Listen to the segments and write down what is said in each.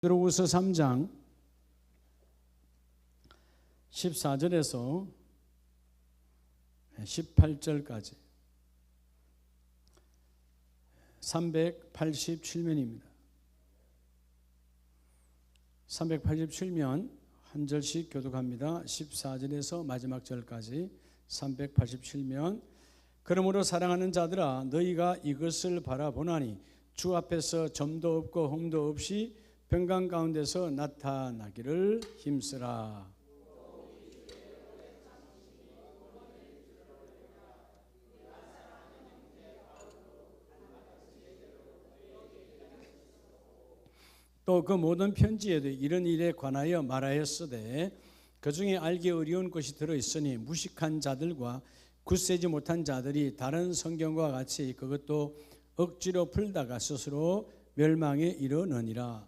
베드로후서 3장 14절에서 18절까지 387면입니다. 387면 한 절씩 교독합니다. 14절에서 마지막 절까지 387면. 그러므로 사랑하는 자들아, 너희가 이것을 바라보나니 주 앞에서 점도 없고 흠도 없이 평강 가운데서 나타나기를 힘쓰라. 또 그 모든 편지에도 이런 일에 관하여 말하였으되 그 중에 알기 어려운 것이 들어있으니 무식한 자들과 굳세지 못한 자들이 다른 성경과 같이 그것도 억지로 풀다가 스스로 멸망에 이르느니라.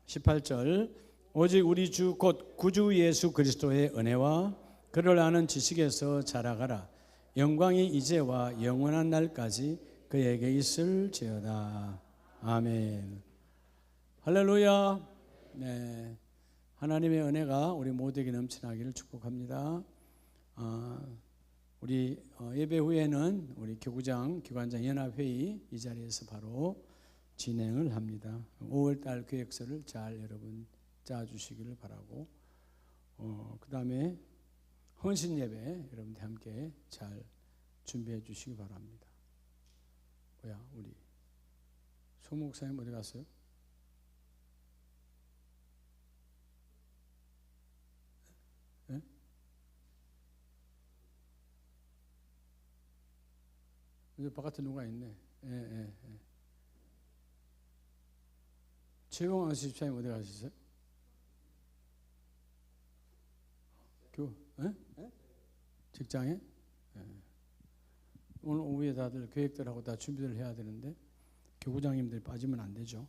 18절 오직 우리 주 곧 구주 예수 그리스도의 은혜와 그를 아는 지식에서 자라가라. 영광이 이제와 영원한 날까지 그에게 있을지어다. 아멘. 할렐루야. 네, 하나님의 은혜가 우리 모두에게 넘쳐나기를 축복합니다. 우리 예배 후에는 우리 교구장 기관장 연합회의 이 자리에서 바로 진행을 합니다. 5월달 계획서를 잘 여러분 짜주시기를 바라고, 그 다음에 헌신 예배 여러분들 함께 잘 준비해 주시기 바랍니다. 우리 소 목사님 어디 갔어요? 네? 이제 바깥에 누가 있네. 예. 최용환 집사님 어디 가셨어요? 직장에? 오늘 오후에 다들 계획들하고 다 준비를 해야 되는데 교구장님들이 빠지면 안 되죠.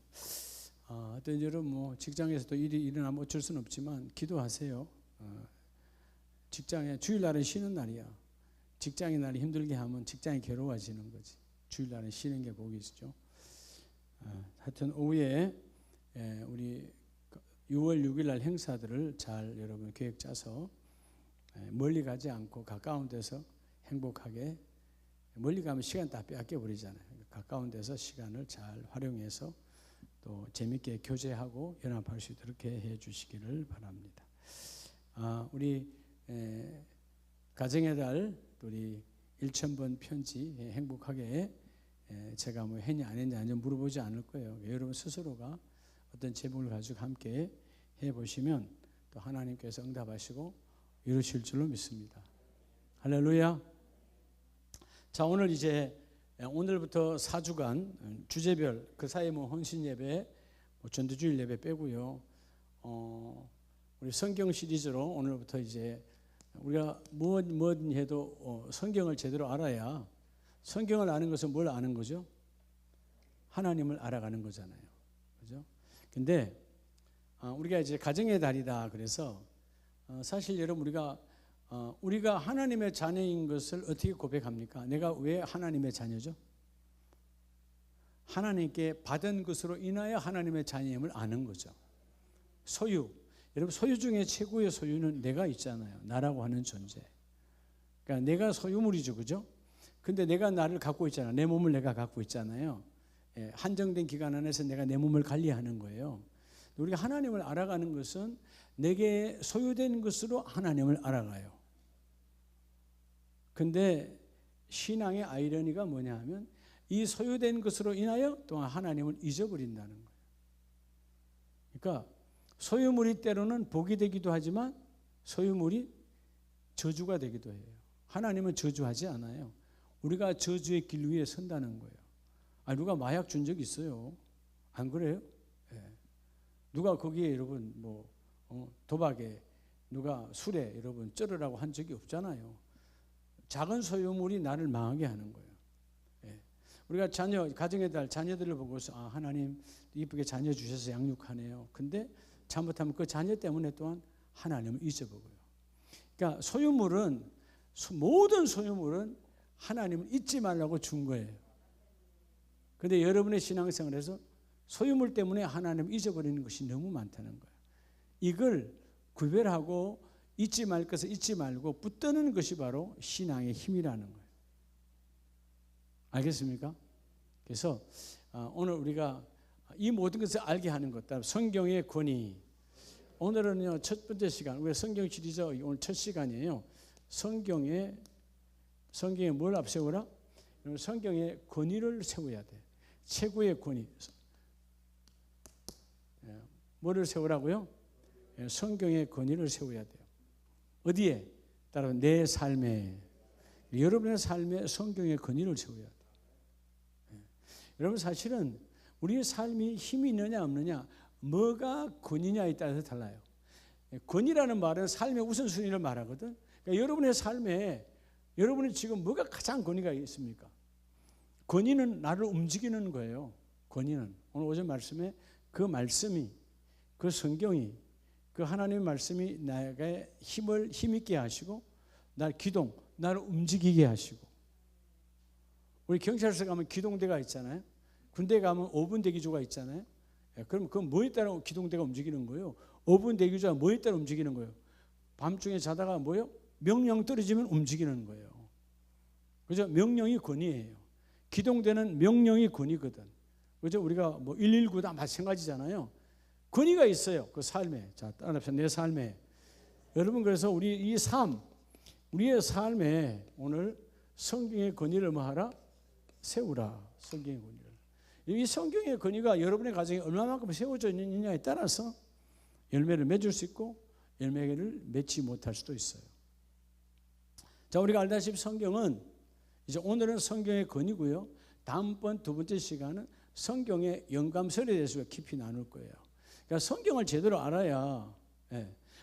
어떤 여러분 직장에서도 일이 일어나면 어쩔 수는 없지만 기도하세요. 직장에 주일날은 쉬는 날이야. 직장의 날이 힘들게 하면 직장이 괴로워지는 거지. 주일날은 쉬는 게 복이죠. 하여튼 오후에 우리 6월 6일 날 행사들을 잘 여러분 계획 짜서 멀리 가지 않고 가까운 데서 행복하게, 멀리 가면 시간 다 빼앗겨 버리잖아요. 가까운 데서 시간을 잘 활용해서 또 재밌게 교제하고 연합할 수 있도록 해 주시기를 바랍니다. 우리 가정의 달 우리 1000번 편지 행복하게 제가 했냐 안 했냐 물어보지 않을 거예요. 여러분 스스로가 어떤 제목을 가지고 함께 해보시면 또 하나님께서 응답하시고 이루실 줄로 믿습니다. 할렐루야. 자, 오늘 이제 오늘부터 4주간 주제별 그 사이에 헌신 예배, 전도주일 예배 빼고요. 우리 성경 시리즈로 오늘부터 이제 우리가 뭐든 해도 성경을 제대로 알아야, 성경을 아는 것은 뭘 아는 거죠? 하나님을 알아가는 거잖아요. 그죠? 근데 우리가 이제 가정의 달이다 그래서 사실 여러분 우리가 하나님의 자녀인 것을 어떻게 고백합니까? 내가 왜 하나님의 자녀죠? 하나님께 받은 것으로 인하여 하나님의 자녀임을 아는 거죠. 소유. 여러분 소유 중에 최고의 소유는 내가 있잖아요. 나라고 하는 존재. 그러니까 내가 소유물이죠. 그죠? 근데 내가 나를 갖고 있잖아요. 내 몸을 내가 갖고 있잖아요. 한정된 기간 안에서 내가 내 몸을 관리하는 거예요. 우리가 하나님을 알아가는 것은 내게 소유된 것으로 하나님을 알아가요. 근데 신앙의 아이러니가 뭐냐 하면 이 소유된 것으로 인하여 또한 하나님을 잊어버린다는 거예요. 그러니까 소유물이 때로는 복이 되기도 하지만 소유물이 저주가 되기도 해요. 하나님은 저주하지 않아요. 우리가 저주의 길 위에 선다는 거예요. 누가 마약 준 적 있어요? 안 그래요? 누가 거기에 여러분 도박에, 누가 술에 여러분 쩔으라고 한 적이 없잖아요. 작은 소유물이 나를 망하게 하는 거예요. 우리가 가정의 달 자녀들을 보고서 하나님 이쁘게 자녀 주셔서 양육하네요. 근데 잘못하면 그 자녀 때문에 또한 하나님을 잊어버려요. 그러니까 소유물은 모든 소유물은 하나님을 잊지 말라고 준 거예요. 그런데 여러분의 신앙생활에서 소유물 때문에 하나님을 잊어버리는 것이 너무 많다는 거예요. 이걸 구별하고 잊지 말 것을 잊지 말고 붙드는 것이 바로 신앙의 힘이라는 거예요. 알겠습니까? 그래서 오늘 우리가 이 모든 것을 알게 하는 것, 성경의 권위. 오늘은요, 첫 번째 시간, 우리 성경 시리즈 오늘 첫 시간이에요. 성경에 뭘 앞세우라? 성경의 권위를 세워야 돼. 최고의 권위. 뭐를 세우라고요? 성경의 권위를 세워야 돼요. 어디에? 따로 내 삶에, 여러분의 삶에 성경의 권위를 세워야 돼요. 여러분, 사실은 우리의 삶이 힘이 있느냐 없느냐, 뭐가 권위냐에 따라서 달라요. 권위라는 말은 삶의 우선순위를 말하거든. 그러니까 여러분의 삶에 여러분이 지금 뭐가 가장 권위가 있습니까? 권위는 나를 움직이는 거예요. 권위는 오늘 오전 말씀에 그 말씀이, 그 성경이, 그 하나님의 말씀이 나에게 힘있게 하시고 날 기동, 나를 움직이게 하시고. 우리 경찰서 가면 기동대가 있잖아요. 군대 가면 5분 대기조가 있잖아요. 그럼 그 뭐에 따라 기동대가 움직이는 거예요? 5분 대기조가 뭐에 따라 움직이는 거예요? 밤중에 자다가 뭐요? 명령 떨어지면 움직이는 거예요. 그죠? 명령이 권위예요. 기동대는 명령이 권위거든. 그죠? 우리가 뭐 119 다 마찬가지잖아요. 권위가 있어요. 그 삶에. 자, 따라합시다. 내 삶에. 여러분, 그래서 우리의 삶에 오늘 성경의 권위를 뭐 하라? 세우라. 성경의 권위를. 이 성경의 권위가 여러분의 가정에 얼마만큼 세워져 있느냐에 따라서 열매를 맺을 수 있고 열매를 맺지 못할 수도 있어요. 자, 우리가 알다시피 성경은 이제 오늘은 성경의 권위고요. 다음번 두 번째 시간은 성경의 영감설에 대해서 깊이 나눌 거예요. 그러니까 성경을 제대로 알아야,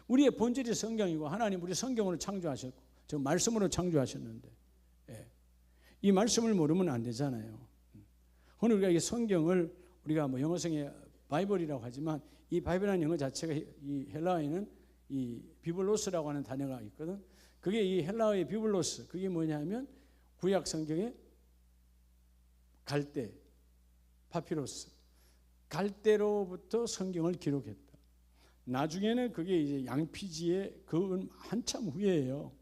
우리의 본질이 성경이고 하나님 우리 성경으로 창조하셨고 저 말씀으로 창조하셨는데, 이 말씀을 모르면 안 되잖아요. 오늘 우리가 이 성경을 우리가 뭐 영어성의 바이블이라고 하지만 이 바이블이라는 영어 자체가 이 헬라어에는 이 비블로스라고 하는 단어가 있거든. 그게 이 헬라어의 비블로스, 그게 뭐냐면 구약 성경의 갈대, 파피루스, 갈대로부터 성경을 기록했다. 나중에는 그게 이제 양피지에, 그건 한참 후에예요.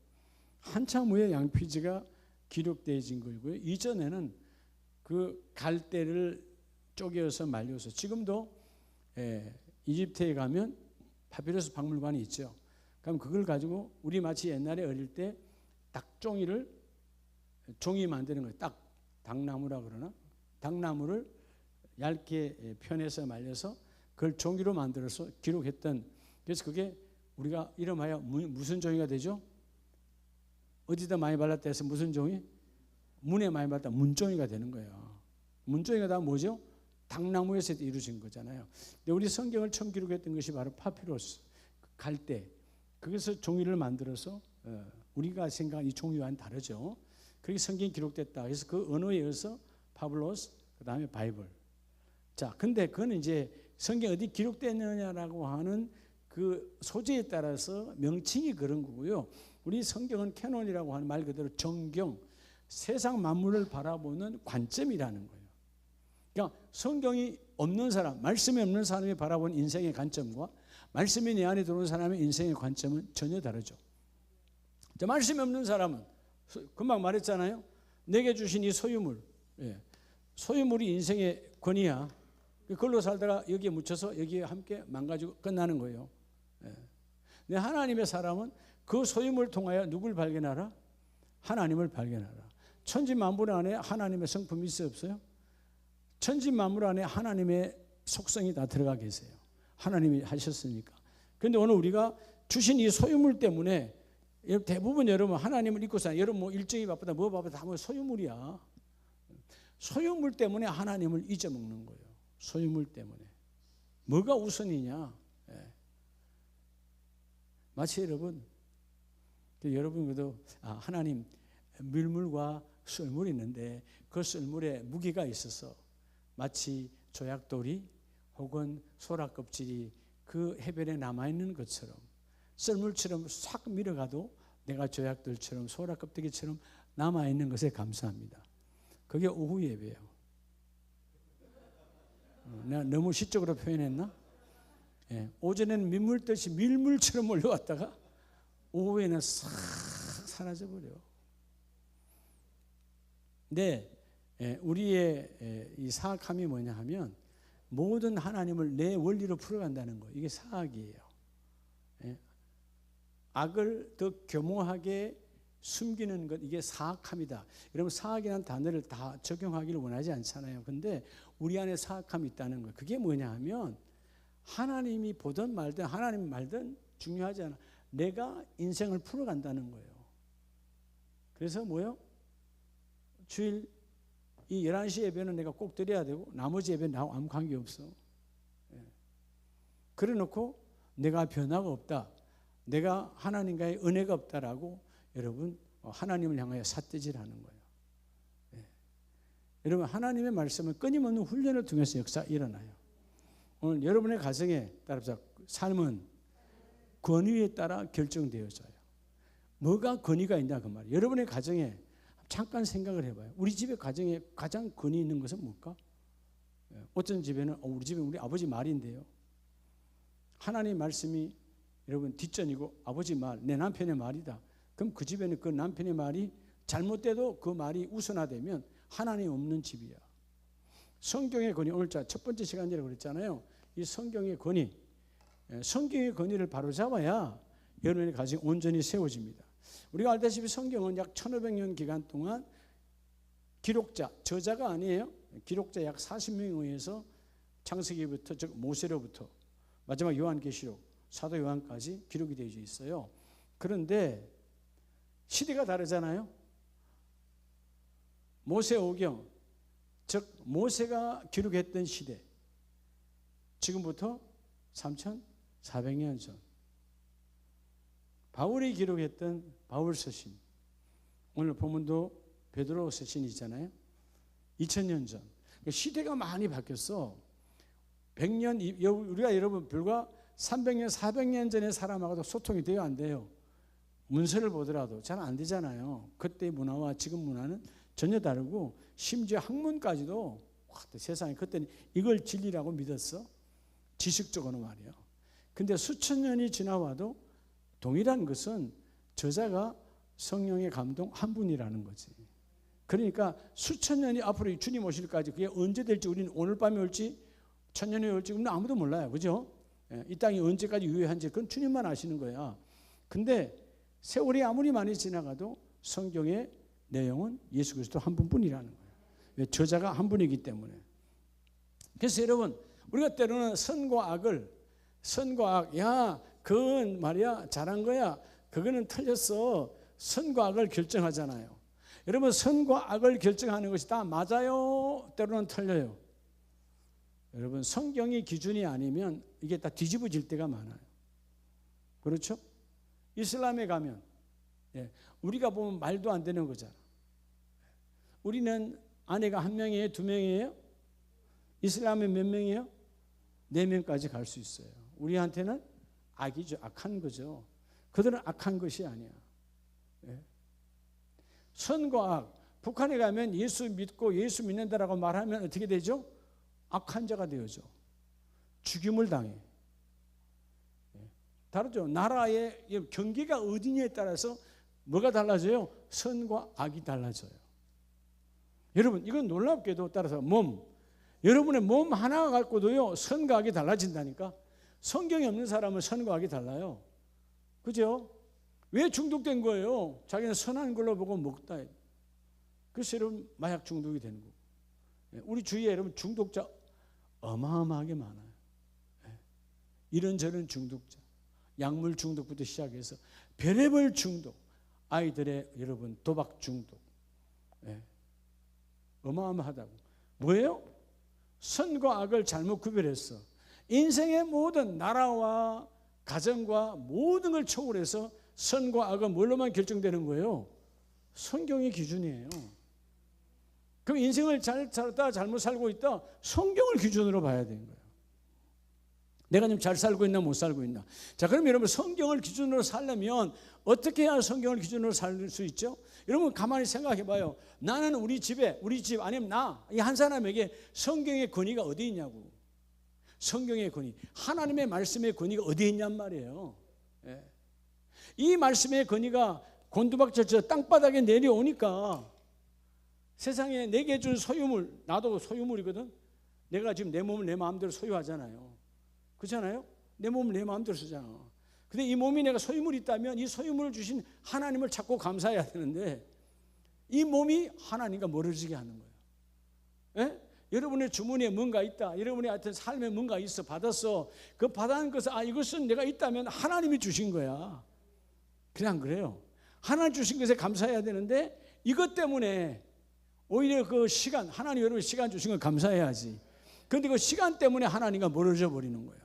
한참 후에 양피지가 기록되어진 거고요. 이전에는 그 갈대를 쪼개서 말려서, 지금도 이집트에 가면 파피루스 박물관이 있죠. 그럼 그걸 가지고 우리 마치 옛날에 어릴 때 닭종이를 종이 만드는 거예요. 닭나무라 그러나? 닭나무를 얇게 편해서 말려서 그걸 종이로 만들어서 기록했던, 그래서 그게 우리가 이름하여 무슨 종이가 되죠? 어디다 많이 발랐다 해서 무슨 종이? 문에 많이 발랐다 문종이가 되는 거예요. 문종이가 다 뭐죠? 닭나무에서 이루어진 거잖아요. 근데 우리 성경을 처음 기록했던 것이 바로 파피루스, 갈대. 그래서 종이를 만들어서 우리가 생각한 이 종이와는 다르죠. 그렇게 성경이 기록됐다. 그래서 그 언어에 의해서 파블로스, 그 다음에 바이블. 자, 근데 그건 이제 성경 어디 기록됐느냐라고 하는 그 소재에 따라서 명칭이 그런 거고요. 우리 성경은 캐논이라고 하는 말 그대로 정경, 세상 만물을 바라보는 관점이라는 거예요. 그러니까 성경이 없는 사람, 말씀이 없는 사람이 바라보는 인생의 관점과 말씀이 내 안에 들어온 사람의 인생의 관점은 전혀 다르죠. 자, 말씀이 없는 사람은 금방 말했잖아요. 내게 주신 이 소유물, 소유물이 인생의 권위야. 그걸로 살다가 여기에 묻혀서 여기에 함께 망가지고 끝나는 거예요. 근데 하나님의 사람은 그 소유물을 통하여 누굴 발견하라? 하나님을 발견하라. 천지만물 안에 하나님의 성품이 있어요, 없어요? 천지만물 안에 하나님의 속성이 다 들어가 계세요. 하나님이 하셨으니까. 그런데 오늘 우리가 주신 이 소유물 때문에 대부분 여러분 하나님을 잊고 사는, 여러분 뭐 일정이 바쁘다 뭐 바쁘다 다 뭐 소유물이야. 소유물 때문에 하나님을 잊어먹는 거예요. 소유물 때문에. 뭐가 우선이냐? 마치 여러분 그래도 하나님 밀물과 썰물이 있는데 그 썰물에 무게가 있어서 마치 조약돌이 혹은 소라껍질이 그 해변에 남아있는 것처럼 썰물처럼 싹 밀어가도 내가 조약돌처럼 소라 껍데기처럼 남아있는 것에 감사합니다. 그게 오후 예배예요. 내가 너무 시적으로 표현했나? 예, 오전에는 민물듯이 밀물처럼 몰려왔다가 오후에는 싹 사라져버려요. 근데 우리의 이 사악함이 뭐냐 하면 모든 하나님을 내 원리로 풀어간다는 거예요. 이게 사악이에요. 악을 더 교모하게 숨기는 것, 이게 사악함이다. 여러분, 사악이라는 단어를 다 적용하기를 원하지 않잖아요. 근데 우리 안에 사악함이 있다는 거예요. 그게 뭐냐 하면 하나님이 보든 말든 하나님 말든 중요하지 않아. 내가 인생을 풀어간다는 거예요. 그래서 뭐요? 주일 이 11시 예배는 내가 꼭 드려야 되고 나머지 예배는 나하고 아무 관계없어. 그래 놓고 내가 변화가 없다, 내가 하나님과의 은혜가 없다라고 여러분 하나님을 향하여 삿대질하는 거예요. 여러분, 하나님의 말씀은 끊임없는 훈련을 통해서 역사 일어나요. 오늘 여러분의 가정에 따라서 삶은 권위에 따라 결정되어져요. 뭐가 권위가 있냐 그 말이에요. 여러분의 가정에 잠깐 생각을 해봐요. 우리 집의 가정에 가장 권위 있는 것은 뭘까? 어떤 집에는 우리 집에 우리 아버지 말인데요. 하나님의 말씀이 여러분 뒷전이고 아버지 말, 내 남편의 말이다. 그럼 그 집에는 그 남편의 말이 잘못돼도 그 말이 우선화되면 하나님 없는 집이야. 성경의 권위, 오늘 첫 번째 시간이라고 그랬잖아요. 이 성경의 권위, 성경의 권위를 바로잡아야 여러분의 가정이 온전히 세워집니다. 우리가 알다시피 성경은 약 1500년 기간 동안 기록자, 저자가 아니에요. 기록자 약 40명에 의해서 창세기부터 즉 모세로부터 마지막 요한계시록, 사도 요한까지 기록이 되어 있어요. 그런데 시대가 다르잖아요. 모세오경, 즉 모세가 기록했던 시대, 지금부터 3400년 전 바울이 기록했던 바울 서신, 오늘 본문도 베드로 서신이 있잖아요. 2000년 전. 시대가 많이 바뀌었어. 100년, 우리가 여러분 불과 300년, 400년 전의 사람하고도 소통이 돼요, 안 돼요? 문서를 보더라도 잘 안 되잖아요. 그때의 문화와 지금 문화는 전혀 다르고 심지어 학문까지도 세상에 그때는 이걸 진리라고 믿었어. 지식적으로 말이에요. 근데 수천 년이 지나와도 동일한 것은 저자가 성령의 감동 한 분이라는 거지. 그러니까 수천 년이 앞으로 주님 오실 때까지 그게 언제 될지, 우리는 오늘 밤에 올지 천년에 올지 우리는 아무도 몰라요. 그죠? 이 땅이 언제까지 유효한지 그건 주님만 아시는 거야. 근데 세월이 아무리 많이 지나가도 성경의 내용은 예수 그리스도 한 분뿐이라는 거예요. 왜? 저자가 한 분이기 때문에. 그래서 여러분, 우리가 때로는 선과 악, 야, 그건 말이야 잘한 거야, 그거는 틀렸어, 선과 악을 결정하잖아요. 여러분, 선과 악을 결정하는 것이 다 맞아요, 때로는 틀려요. 여러분, 성경이 기준이 아니면 이게 다 뒤집어질 때가 많아요. 그렇죠? 이슬람에 가면 우리가 보면 말도 안 되는 거잖아. 우리는 아내가 한 명이에요, 두 명이에요? 이슬람에 몇 명이에요? 4명까지 갈 수 있어요. 우리한테는 악이죠, 악한 거죠. 그들은 악한 것이 아니야. 선과 악, 북한에 가면 예수 믿고 예수 믿는다라고 말하면 어떻게 되죠? 악한 자가 되어져. 죽임을 당해. 다르죠. 나라의 경계가 어디냐에 따라서 뭐가 달라져요? 선과 악이 달라져요. 여러분, 이건 놀랍게도 따라서 여러분의 몸 하나 갖고도요 선과 악이 달라진다니까. 성경이 없는 사람은 선과 악이 달라요. 그죠? 왜 중독된 거예요? 자기는 선한 걸로 보고 먹다. 그래서 여러분 마약 중독이 되는 거고. 우리 주위에 여러분 중독자 어마어마하게 많아요. 이런저런 중독자, 약물 중독부터 시작해서 별의별 중독, 아이들의 여러분 도박 중독, 어마어마하다고. 뭐예요? 선과 악을 잘못 구별했어. 인생의 모든 나라와 가정과 모든 걸 초월해서 선과 악은 뭘로만 결정되는 거예요? 성경의 기준이에요. 그럼 인생을 잘 살았다 잘못 살고 있다 성경을 기준으로 봐야 되는 거예요. 내가 좀 잘 살고 있나 못 살고 있나. 자, 그럼 여러분 성경을 기준으로 살려면 어떻게 해야 성경을 기준으로 살 수 있죠? 여러분 가만히 생각해 봐요. 나는 우리 집에, 우리 집 아니면 나 이 한 사람에게 성경의 권위가 어디 있냐고. 성경의 권위, 하나님의 말씀의 권위가 어디 있냔 말이에요. 예. 이 말씀의 권위가 곤두박질 땅바닥에 내려오니까 세상에 내게 준 소유물, 나도 소유물이거든. 내가 지금 내 몸을 내 마음대로 소유하잖아요. 그렇잖아요? 내 몸을 내 마음대로 쓰잖아. 근데 이 몸이 내가 소유물이 있다면 이 소유물을 주신 하나님을 찾고 감사해야 되는데 이 몸이 하나님과 멀어지게 하는 거예요. 예? 여러분의 주머니에 뭔가 있다. 여러분의 하여튼 삶에 뭔가 있어. 받았어. 그 받은 것을 이것은 내가 있다면 하나님이 주신 거야. 그냥 그래요. 하나님 주신 것에 감사해야 되는데 이것 때문에 오히려 그 시간, 하나님 여러분 시간 주신 걸 감사해야지. 그런데 그 시간 때문에 하나님과 멀어져 버리는 거야.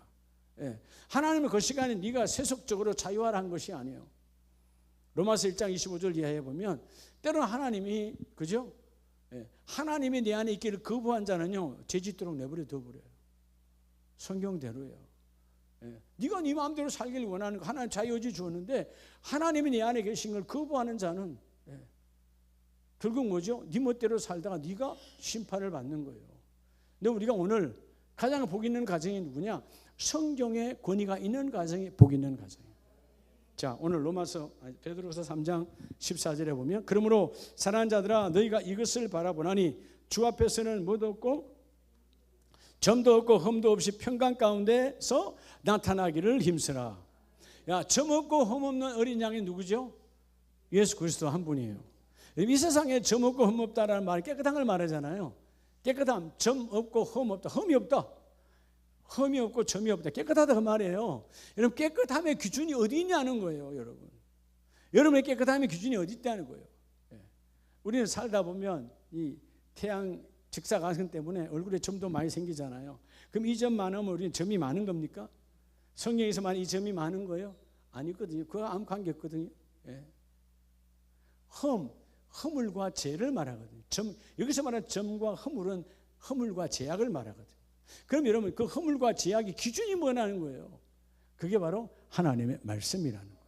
예. 하나님은 그 시간에 네가 세속적으로 자유화한 것이 아니에요. 로마서 1장 25절 이하에 보면 때로는 하나님이, 그죠? 예. 하나님이 내 안에 있기를 거부한 자는요 죄짓도록 내버려 둬버려요. 성경대로예요. 예. 네가 네 마음대로 살기를 원하는 거 하나님 자유의지 주었는데 하나님이 내 안에 계신 걸 거부하는 자는 결국 뭐죠? 네 멋대로 살다가 네가 심판을 받는 거예요. 근데 우리가 오늘 가장 복 있는 가정이 누구냐? 성경의 권위가 있는 가정이 복 있는 가정이에요. 자, 오늘 베드로서 3장 14절에 보면 그러므로 사랑하는 자들아 너희가 이것을 바라보나니 주 앞에서는 뭐도 없고 점도 없고 흠도 없이 평강 가운데서 나타나기를 힘쓰라. 야, 점 없고 흠 없는 어린 양이 누구죠? 예수 그리스도 한 분이에요. 이 세상에 점 없고 흠 없다라는 말은 깨끗한 걸 말하잖아요. 깨끗함, 점 없고 흠 없다. 흠이 없다. 흠이 없고 점이 없다. 깨끗하다 그 말이에요. 여러분 깨끗함의 기준이 어디 있냐는 거예요. 여러분. 여러분의 깨끗함의 기준이 어디 있다는 거예요. 우리는 살다 보면 이 태양 직사광선 때문에 얼굴에 점도 많이 생기잖아요. 그럼 이 점 많으면 우리는 점이 많은 겁니까? 성경에서만 이 점이 많은 거예요? 아니거든요. 그거 아무 관계 없거든요. 허물과 죄를 말하거든요. 여기서 말하는 점과 허물은 허물과 죄악을 말하거든요. 그럼 여러분 그 허물과 죄악의 기준이 뭐냐는 거예요. 그게 바로 하나님의 말씀이라는 거예요.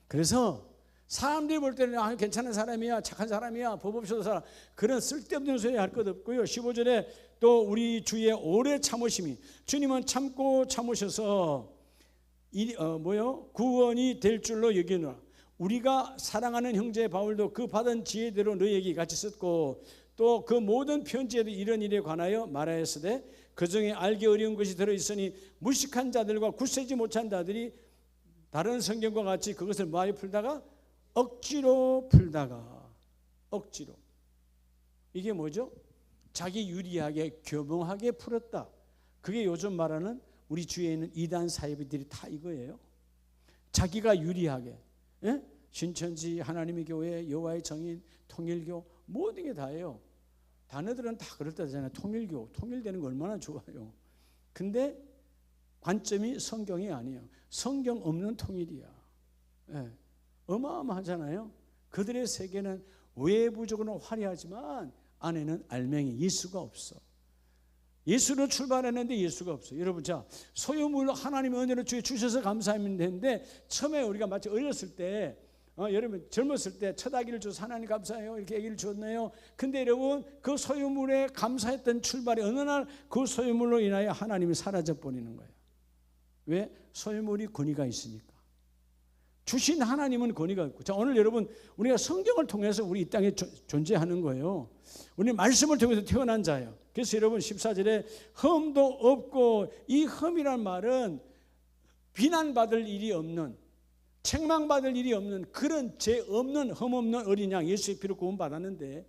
그래서 사람들이 볼 때는 괜찮은 사람이야, 착한 사람이야, 법 없어도 사람, 그런 쓸데없는 소리 할 것 없고요. 15절에 또 우리 주의 오래 참으심이, 주님은 참고 참으셔서 구원이 될 줄로 여기노라. 우리가 사랑하는 형제 바울도 그 받은 지혜대로 너희에게 같이 썼고 또 그 모든 편지에도 이런 일에 관하여 말하였으되 그 중에 알기 어려운 것이 들어있으니 무식한 자들과 굳세지 못한 자들이 다른 성경과 같이 그것을 많이 풀다가 억지로 이게 뭐죠? 자기 유리하게 교묘하게 풀었다. 그게 요즘 말하는 우리 주위에 있는 이단 사이비들이 다 이거예요. 자기가 유리하게, 예? 신천지, 하나님의 교회, 여호와의 정인, 통일교 모든 게 다예요. 단어들은 다 그럴 때잖아요. 통일교, 통일되는 거 얼마나 좋아요. 근데 관점이 성경이 아니에요. 성경 없는 통일이야. 예. 어마어마하잖아요. 그들의 세계는 외부적으로는 화려하지만 안에는 알맹이 예수가 없어. 예수로 출발했는데 예수가 없어. 여러분, 자, 소유물 하나님의 은혜로 주셔서 감사하면 되는데 처음에 우리가 마치 어렸을 때 여러분 젊었을 때 첫 아기를 줘서 하나님 감사해요 이렇게 아기를 줬네요. 근데 여러분 그 소유물에 감사했던 출발이 어느 날 그 소유물로 인하여 하나님이 사라져 버리는 거예요. 왜? 소유물이 권위가 있으니까. 주신 하나님은 권위가 있고. 자, 오늘 여러분 우리가 성경을 통해서 우리 이 땅에 존재하는 거예요. 우리는 말씀을 통해서 태어난 자예요. 그래서 여러분 14절에 흠도 없고, 이 흠이란 말은 비난받을 일이 없는, 책망받을 일이 없는 그런 죄 없는 흠 없는 어린 양 예수의 피로 구원받았는데,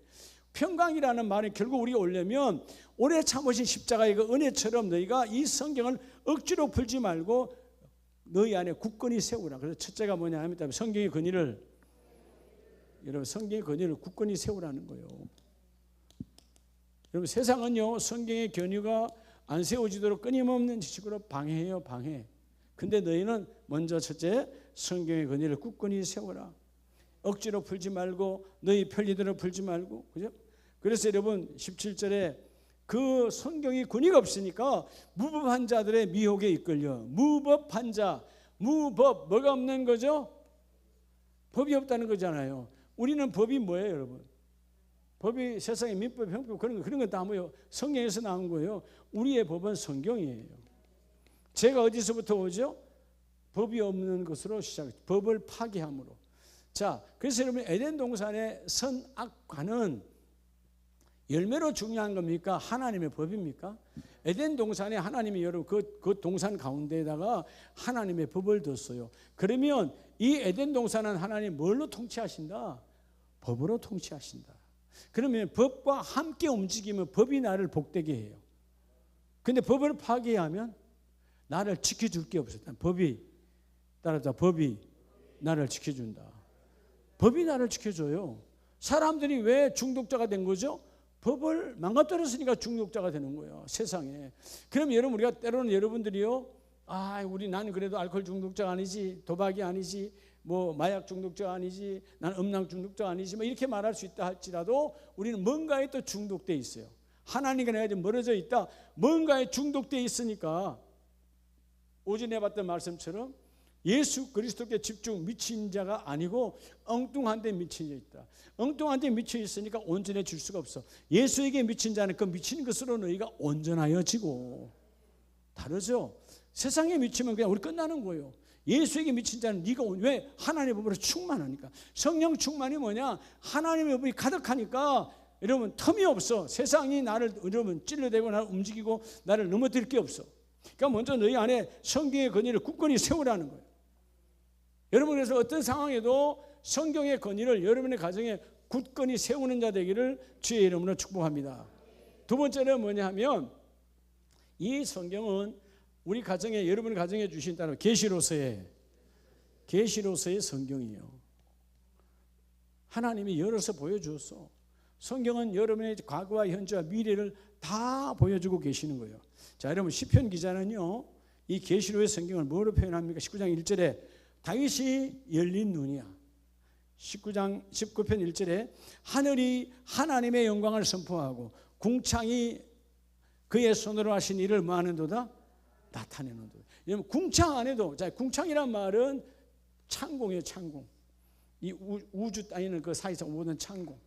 평강이라는 말이 결국 우리가 오려면 오래 참으신 십자가의 그 은혜처럼 너희가 이 성경을 억지로 풀지 말고 너희 안에 굳건히 세우라. 그래서 첫째가 뭐냐 하면 성경의 권위를, 여러분 성경의 권위를 굳건히 세우라는 거예요. 여러분 세상은요 성경의 권위가 안 세워지도록 끊임없는 지식으로 방해해요. 방해. 근데 너희는 먼저 첫째 성경의 권위를 굳건히 세워라. 억지로 풀지 말고 너희 편리대로 풀지 말고, 그죠? 그래서 여러분 17절에 그 성경이 권위가 없으니까 무법한 자들의 미혹에 이끌려. 무법한 자, 무법, 뭐가 없는 거죠? 법이 없다는 거잖아요. 우리는 법이 뭐예요, 여러분? 법이 세상에 민법, 형법 그런 건 다 뭐예요? 성경에서 나온 거예요. 우리의 법은 성경이에요. 제가 어디서부터 오죠? 법이 없는 것으로 시작했죠. 법을 파기함으로. 자, 그래서 여러분 에덴 동산의 선악과는 열매로 중요한 겁니까? 하나님의 법입니까? 에덴 동산에 하나님이 여러분 그 동산 가운데에다가 하나님의 법을 뒀어요. 그러면 이 에덴 동산은 하나님 뭘로 통치하신다? 법으로 통치하신다. 그러면 법과 함께 움직이면 법이 나를 복되게 해요. 근데 법을 파괴하면 나를 지켜줄 게 없었다. 법이 따라서 법이 나를 지켜준다. 법이 나를 지켜줘요. 사람들이 왜 중독자가 된 거죠? 법을 망가뜨렸으니까 중독자가 되는 거예요, 세상에. 그럼 여러분, 우리가 때로는 여러분들이요, 나는 그래도 알코올 중독자가 아니지, 도박이 아니지, 뭐 마약 중독자가 아니지, 나는 음란 중독자가 아니지, 뭐 이렇게 말할 수 있다 할지라도 우리는 뭔가에 또 중독돼 있어요. 하나님과 내가 좀 멀어져 있다. 뭔가에 중독돼 있으니까 오전에 봤던 말씀처럼 예수 그리스도께 집중 미친 자가 아니고 엉뚱한 데 미쳐 있다. 엉뚱한 데 미쳐 있으니까 온전해질 수가 없어. 예수에게 미친 자는 그 미친 것으로 너희가 온전하여지고. 다르죠? 세상에 미치면 그냥 우리 끝나는 거예요. 예수에게 미친 자는 네가 왜? 하나님의 법으로 충만하니까. 성령 충만이 뭐냐? 하나님의 법이 가득하니까 여러분 텀이 없어. 세상이 나를 여러분 찔러대고 나를 움직이고 나를 넘어뜨릴 게 없어. 그러니까 먼저 너희 안에 성경의 권위를 굳건히 세우라는 거예요. 여러분, 그래서 어떤 상황에도 성경의 권위를 여러분의 가정에 굳건히 세우는 자 되기를 주의 이름으로 축복합니다. 두 번째는 뭐냐 하면 이 성경은 우리 가정에, 여러분의 가정에 주신 따로 계시로서의 성경이에요. 하나님이 열어서 보여주었어. 성경은 여러분의 과거와 현재와 미래를 다 보여주고 계시는 거예요. 자, 여러분, 시편 기자는요, 이 계시로의 성경을 뭐로 표현합니까? 19장 1절에 다윗이 열린 눈이야. 19편 1절에 하늘이 하나님의 영광을 선포하고 궁창이 그의 손으로 하신 일을 뭐하는도다? 나타내는도다. 여러분, 궁창 안에도, 자, 궁창이란 말은 창공이에요, 창공. 이 우주 따위는 그 사이에서 모든 창공.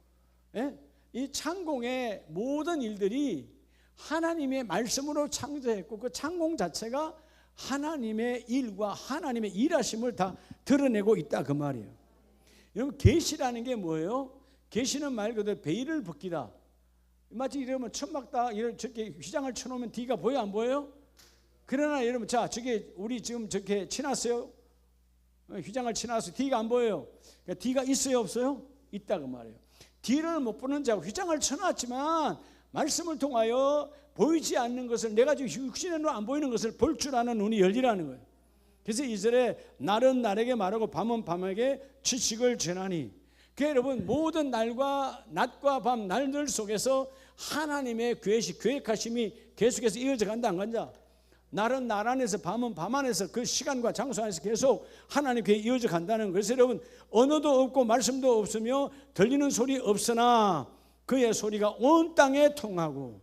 예? 이 창공의 모든 일들이 하나님의 말씀으로 창조했고 그 창공 자체가 하나님의 일과 하나님의 일하심을 다 드러내고 있다, 그 말이에요. 여러분, 계시라는 게 뭐예요? 계시는 말 그대로 베일을 벗기다. 마치 이러면 천막다 이렇게 휘장을 쳐놓으면 뒤가 보여, 안 보여요? 그러나 여러분, 자, 저게 우리 지금 저렇게 치놨어요? 휘장을 치놨어요. 뒤가 안 보여요. 그러니까 뒤가 있어요, 없어요? 있다, 그 말이에요. 뒤를 못 보는 자가 휘장을 쳐놨지만 말씀을 통하여 보이지 않는 것을, 내가 지금 육신의 눈으로 안 보이는 것을 볼 줄 아는 눈이 열리라는 거예요. 그래서 2절에 날은 날에게 말하고 밤은 밤에게 지식을 전하니. 그 여러분, 모든 날과 낮과 밤 날들 속에서 하나님의 계획하심이 계속해서 이어져 간다, 안 간다? 날은 날 안에서 밤은 밤 안에서 그 시간과 장소 안에서 계속 하나님 계획이 이어져 간다는 거예요. 그래서 여러분, 언어도 없고 말씀도 없으며 들리는 소리 없으나 그의 소리가 온 땅에 통하고.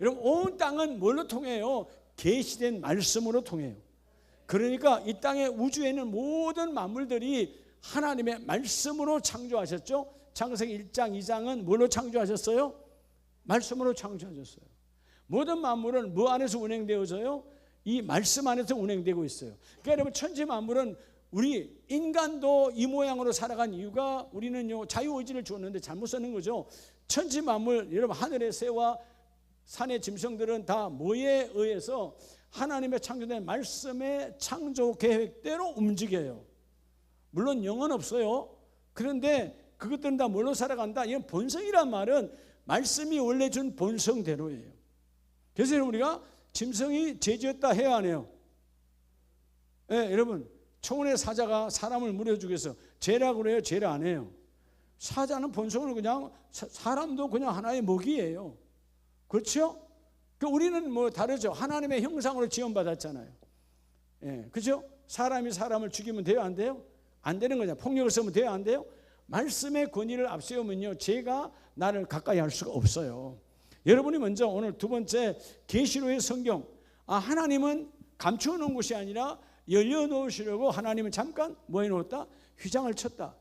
여러분, 온 땅은 뭘로 통해요? 계시된 말씀으로 통해요. 그러니까 이 땅의 우주에는 모든 만물들이 하나님의 말씀으로 창조하셨죠. 창세기 1장 2장은 뭘로 창조하셨어요? 말씀으로 창조하셨어요. 모든 만물은 뭐 안에서 운행되어져요? 이 말씀 안에서 운행되고 있어요. 그러니까 여러분, 천지 만물은 우리 인간도 이 모양으로 살아간 이유가 우리는요 자유의지를 주었는데 잘못 쓰는 거죠. 천지 만물, 여러분, 하늘의 새와 산의 짐승들은 다 뭐에 의해서 하나님의 창조된 말씀의 창조 계획대로 움직여요. 물론 영은 없어요. 그런데 그것들은 다 뭘로 살아간다? 이건 본성이란 말은 말씀이 원래 준 본성대로예요. 그래서 우리가 짐승이 죄지었다 해야 안 해요? 네, 여러분, 청원의 사자가 사람을 물어주기 위해서 죄라고 그래요? 죄를 안 해요? 사자는 본성으로 그냥 사람도 그냥 하나의 먹이에요. 그렇죠? 우리는 뭐 다르죠. 하나님의 형상으로 지원받았잖아요. 예, 그렇죠? 사람이 사람을 죽이면 돼요, 안 돼요? 안 되는 거냐? 폭력을 쓰면 돼요, 안 돼요? 말씀의 권위를 앞세우면요 죄가 나를 가까이 할 수가 없어요. 여러분이 먼저 오늘 두 번째 계시로의 성경, 하나님은 감추어 놓은 것이 아니라 열려놓으시려고 하나님은 잠깐 뭐 해놓았다? 휘장을 쳤다.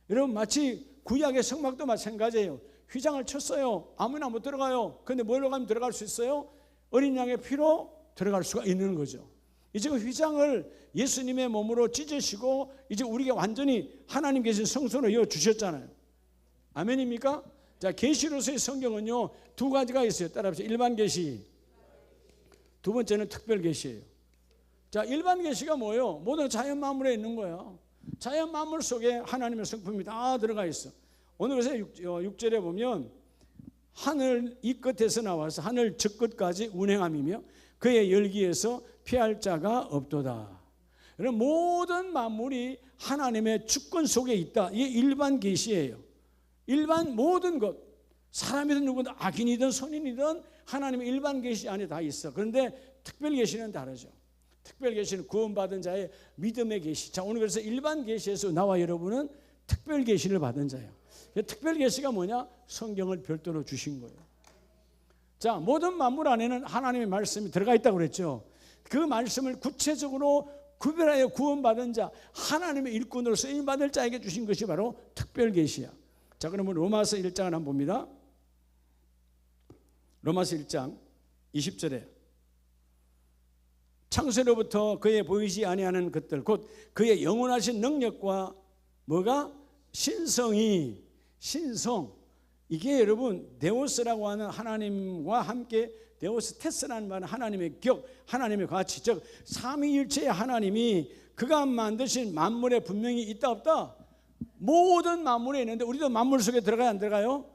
여러분 마치 구약의 성막도 마찬가지예요. 휘장을 쳤어요. 아무나 못 들어가요. 그런데 뭘로 가면 들어갈 수 있어요? 어린 양의 피로 들어갈 수가 있는 거죠. 이제 그 휘장을 예수님의 몸으로 찢으시고 이제 우리가 완전히 하나님 계신 성소로 이어 주셨잖아요. 아멘입니까? 자, 계시로서의 성경은요 두 가지가 있어요. 따라합시다. 일반 계시, 두 번째는 특별 계시예요. 자, 일반 계시가 뭐예요? 모든 자연 만물에 있는 거예요. 자연 만물 속에 하나님의 성품이 다 들어가 있어. 오늘 그래서 6절에 보면 하늘 이 끝에서 나와서 하늘 저 끝까지 운행함이며 그의 열기에서 피할 자가 없도다. 여러분 모든 만물이 하나님의 주권 속에 있다. 이게 일반 계시예요. 일반 모든 것, 사람이든 누구든 악인이든 선인이든 하나님의 일반 계시 안에 다 있어. 그런데 특별 계시는 다르죠. 특별 계시는 구원받은 자의 믿음의 계시. 자, 오늘 그래서 일반 계시에서 나와 여러분은 특별 계시를 받은 자예요. 특별 계시가 뭐냐? 성경을 별도로 주신 거예요. 자, 모든 만물 안에는 하나님의 말씀이 들어가 있다고 그랬죠. 그 말씀을 구체적으로 구별하여 구원받은 자, 하나님의 일꾼으로 쓰임받을 자에게 주신 것이 바로 특별 계시야. 자, 그러면 로마서 1장을 한번 봅니다. 로마서 1장 20절에 창세로부터 그의 보이지 아니하는 것들 곧 그의 영원하신 능력과 뭐가? 신성이, 신성, 이게 여러분 데오스라고 하는 하나님과 함께 데오스 테스라는 말은 하나님의 격, 하나님의 가치, 즉 삼위일체의 하나님이 그가 만드신 만물에 분명히 있다 없다? 모든 만물에 있는데 우리도 만물 속에 들어가요 안 들어가요?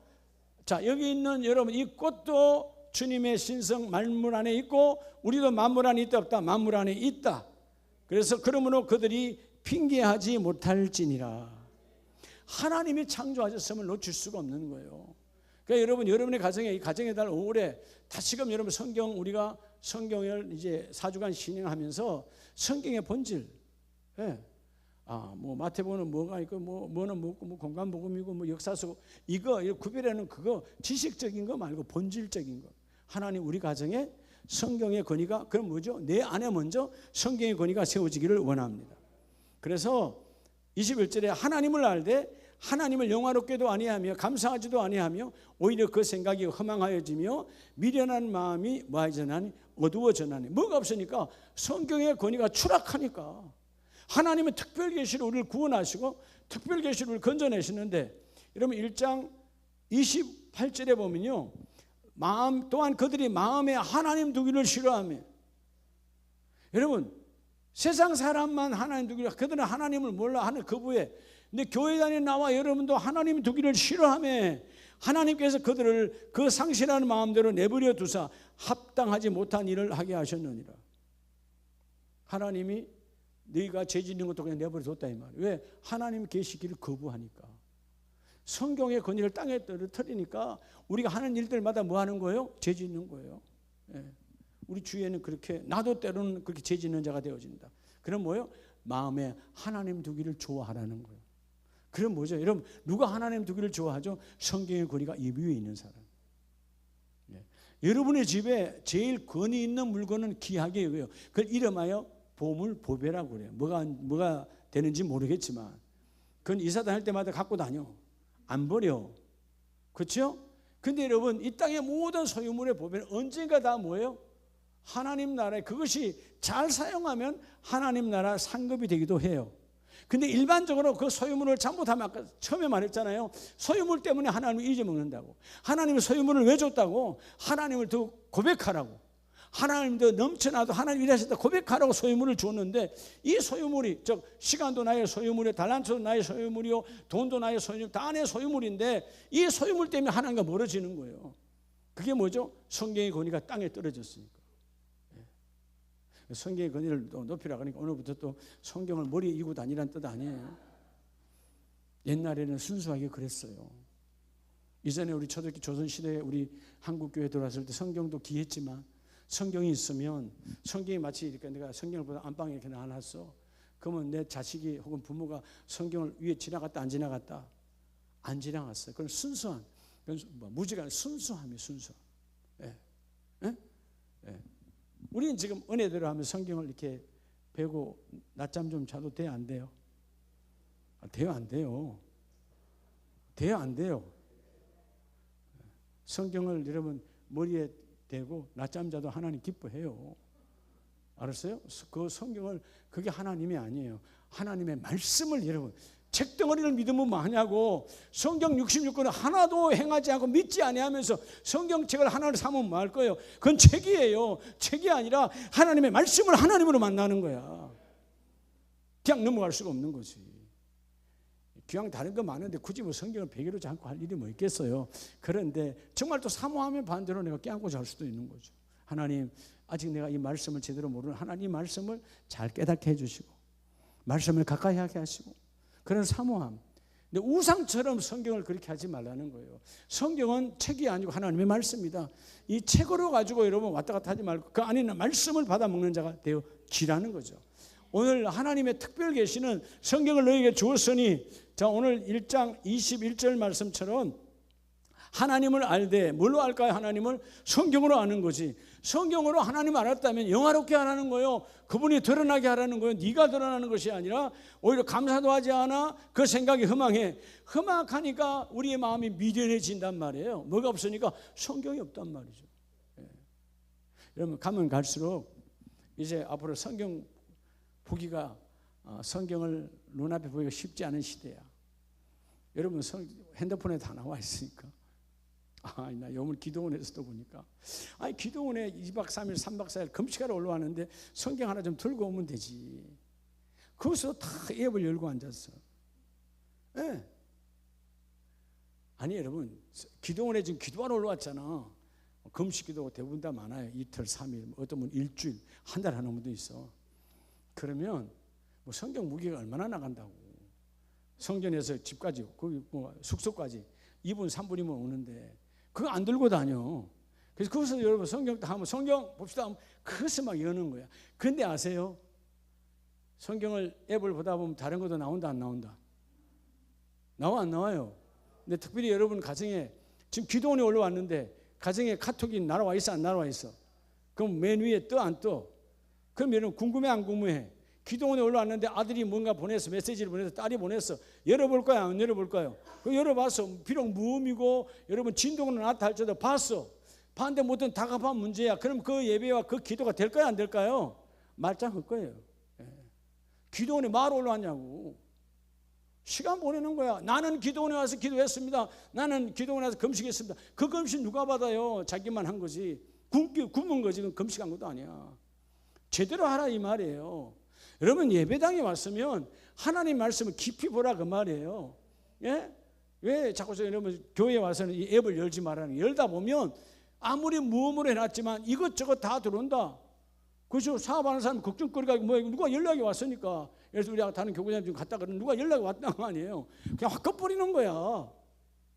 자, 여기 있는 여러분 이 꽃도 주님의 신성 만물 안에 있고 우리도 만물 안에 있다 없다? 만물 안에 있다. 그래서 그러므로 그들이 핑계하지 못할지니라. 하나님이 창조하셨음을 놓칠 수가 없는 거예요. 그러니까 여러분 여러분의 가정에 이 가정의 달 5월에 다시금 여러분 성경 우리가 성경을 이제 4주간 진행하면서 성경의 본질, 뭐 마태복음은 뭐가 있고 뭐는 뭐고 뭐 공간복음이고 뭐 역사서 이거 구별하는 그거 지식적인 거 말고 본질적인 거. 하나님 우리 가정에 성경의 권위가 그럼 뭐죠? 내 안에 먼저 성경의 권위가 세워지기를 원합니다. 그래서 21절에 하나님을 알되 하나님을 영화롭게도 아니하며 감사하지도 아니하며 오히려 그 생각이 허망하여지며 미련한 마음이 뭐하잖아니 어두워져나니 뭐가 없으니까 성경의 권위가 추락하니까 하나님은 특별 계시로 우리를 구원하시고 특별 계시로 우리를 건져내시는데 여러분 1장 28절에 보면요 마음 또한 그들이 마음에 하나님 두기를 싫어하며 여러분 세상 사람만 하나님 두기를 그들은 하나님을 몰라 하는 거부해. 근데 교회 다니는 나와 여러분도 하나님 두기를 싫어하며 하나님께서 그들을 그 상실하는 마음대로 내버려 두사 합당하지 못한 일을 하게 하셨느니라. 하나님이 네가 죄 짓는 것도 그냥 내버려 뒀다 이 말이에요. 왜? 하나님 계시기를 거부하니까. 성경의 권위를 땅에 떨어뜨리니까 우리가 하는 일들마다 뭐 하는 거예요? 죄 짓는 거예요. 우리 주위에는 그렇게 나도 때로는 그렇게 죄 짓는 자가 되어진다. 그럼 뭐예요? 마음에 하나님 두기를 좋아하라는 거예요. 그럼 뭐죠? 여러분 누가 하나님 두기를 좋아하죠? 성경의 권위가 입 위에 있는 사람. 여러분의 집에 제일 권위 있는 물건은 귀하게 여겨요. 그걸 이름하여 보물 보배라고 그래요. 뭐가 되는지 모르겠지만 그건 이사 다닐 때마다 갖고 다녀. 안 버려. 그렇죠? 근데 여러분 이 땅의 모든 소유물의 보배는 언젠가 다 뭐예요? 하나님 나라에 그것이 잘 사용하면 하나님 나라 상급이 되기도 해요. 근데 일반적으로 그 소유물을 잘못하면 아까 처음에 말했잖아요. 소유물 때문에 하나님을 잊어먹는다고. 하나님의 소유물을 왜 줬다고? 하나님을 더 고백하라고. 하나님 더 넘쳐나도 하나님 일하셨다 고백하라고 소유물을 줬는데 이 소유물이 즉 시간도 나의 소유물이요 달란트도 나의 소유물이요 돈도 나의 소유물 다 내 소유물인데 이 소유물 때문에 하나님과 멀어지는 거예요. 그게 뭐죠? 성경의 권위가 땅에 떨어졌으니까. 성경의 권위를 또 높이라 그러니까 오늘부터 또 성경을 머리에 이고 다니라는 뜻 아니에요. 옛날에는 순수하게 그랬어요. 이전에 우리 초대교회 조선시대에 우리 한국교회 들어왔을 때 성경도 귀했지만 성경이 있으면 성경이 마치 이렇게 내가 성경을 보다 안방에 이렇게 놔놨어. 그러면 내 자식이 혹은 부모가 성경을 위에 지나갔다 안 지나갔다? 안 지나갔어요. 그건 순수한, 그건 무지간 순수함이 순수. 예. 예? 예. 우리는 지금 은혜대로 하면 성경을 이렇게 배고 낮잠 좀 자도 돼요, 안 돼요? 돼요, 안 돼요? 돼요, 안 돼요? 성경을 여러분 머리에 대고 낮잠 자도 하나님 기뻐해요. 알았어요? 그 성경을, 그게 하나님이 아니에요. 하나님의 말씀을 여러분, 책덩어리를 믿으면 뭐하냐고. 성경 66권을 하나도 행하지 않고 믿지 아니하면서 성경책을 하나를 사면 뭐 할 거예요? 그건 책이에요. 책이 아니라 하나님의 말씀을 하나님으로 만나는 거야. 그냥 넘어갈 수가 없는 거지. 그냥 다른 거 많은데 굳이 뭐 성경을 베개로 잡고 할 일이 뭐 있겠어요. 그런데 정말 또 사모하면 반대로 내가 깨안고 잘 수도 있는 거죠. 하나님, 아직 내가 이 말씀을 제대로 모르는 하나님 말씀을 잘 깨닫게 해주시고 말씀을 가까이 하게 하시고 그런 사모함. 근데 우상처럼 성경을 그렇게 하지 말라는 거예요. 성경은 책이 아니고 하나님의 말씀이다. 이 책으로 가지고 여러분 왔다 갔다 하지 말고 그 안에 있는 말씀을 받아 먹는 자가 되어 지라는 거죠. 오늘 하나님의 특별 계시는 성경을 너에게 주었으니, 자, 오늘 1장 21절 말씀처럼 하나님을 알되 뭘로 알까요? 하나님을 성경으로 아는 거지. 성경으로 하나님 알았다면 영화롭게 하라는 거예요. 그분이 드러나게 하라는 거예요. 네가 드러나는 것이 아니라 오히려 감사도 하지 않아. 그 생각이 흠망해. 흠악하니까 우리의 마음이 미련해진단 말이에요. 뭐가 없으니까 성경이 없단 말이죠. 예. 여러분 가면 갈수록 이제 앞으로 성경 보기가 성경을 눈앞에 보기가 쉽지 않은 시대야. 여러분 핸드폰에 다 나와 있으니까. 나 오늘 기도원에서도 보니까 기도원에 2박 3일 3박 4일 금식하러 올라왔는데 성경 하나 좀 들고 오면 되지. 거기서 다 앱을 열고 앉았어. 네. 아니 여러분 기도원에 지금 기도하러 올라왔잖아. 금식 기도가 대부분 다 많아요. 이틀 3일 어떤 분은 일주일 한 달 하는 분도 있어. 그러면 뭐 성경 무게가 얼마나 나간다고. 성전에서 집까지 거기 뭐 숙소까지 2분 3분이면 오는데 그거 안 들고 다녀. 그래서 거기서 여러분 성경 다 하면 성경 봅시다 하면 그것을 막 여는 거야. 근데 아세요? 성경을 앱을 보다 보면 다른 것도 나온다 안 나온다? 나와 안 나와요? 근데 특별히 여러분 가정에 지금 기도원에 올라왔는데 가정에 카톡이 날아와 있어 안 날아와 있어? 그럼 맨 위에 떠 안 떠? 그럼 여러분 궁금해 안 궁금해? 기도원에 올라왔는데 아들이 뭔가 보냈어. 메시지를 보내서 딸이 보냈어. 열어볼 거야 안 열어볼 거예요? 그 열어봤어. 비록 무음이고 여러분 진동은 나타날지도 봤어. 봤는데 뭐든 다급한 문제야. 그럼 그 예배와 그 기도가 될 거야 안 될까요? 말짱할 거예요. 예. 기도원에 말 올라왔냐고. 시간 보내는 거야. 나는 기도원에 와서 기도했습니다. 나는 기도원에 와서 금식했습니다. 그 금식 누가 받아요? 자기만 한 거지. 굶은 거지. 그건 금식한 것도 아니야. 제대로 하라 이 말이에요. 여러분 예배당에 왔으면 하나님 말씀을 깊이 보라 그 말이에요. 예? 왜 자꾸 여러분 교회에 와서는 이 앱을 열지 말라는 거예요. 열다 보면 아무리 무음으로 해놨지만 이것저것 다 들어온다. 그래서 사업하는 사람 걱정거리가 뭐 누가 연락이 왔으니까. 그래서 우리가 다른 교구장님 좀 갔다 그러면 누가 연락이 왔단 거 아니에요. 그냥 확 꺼버리는 거야.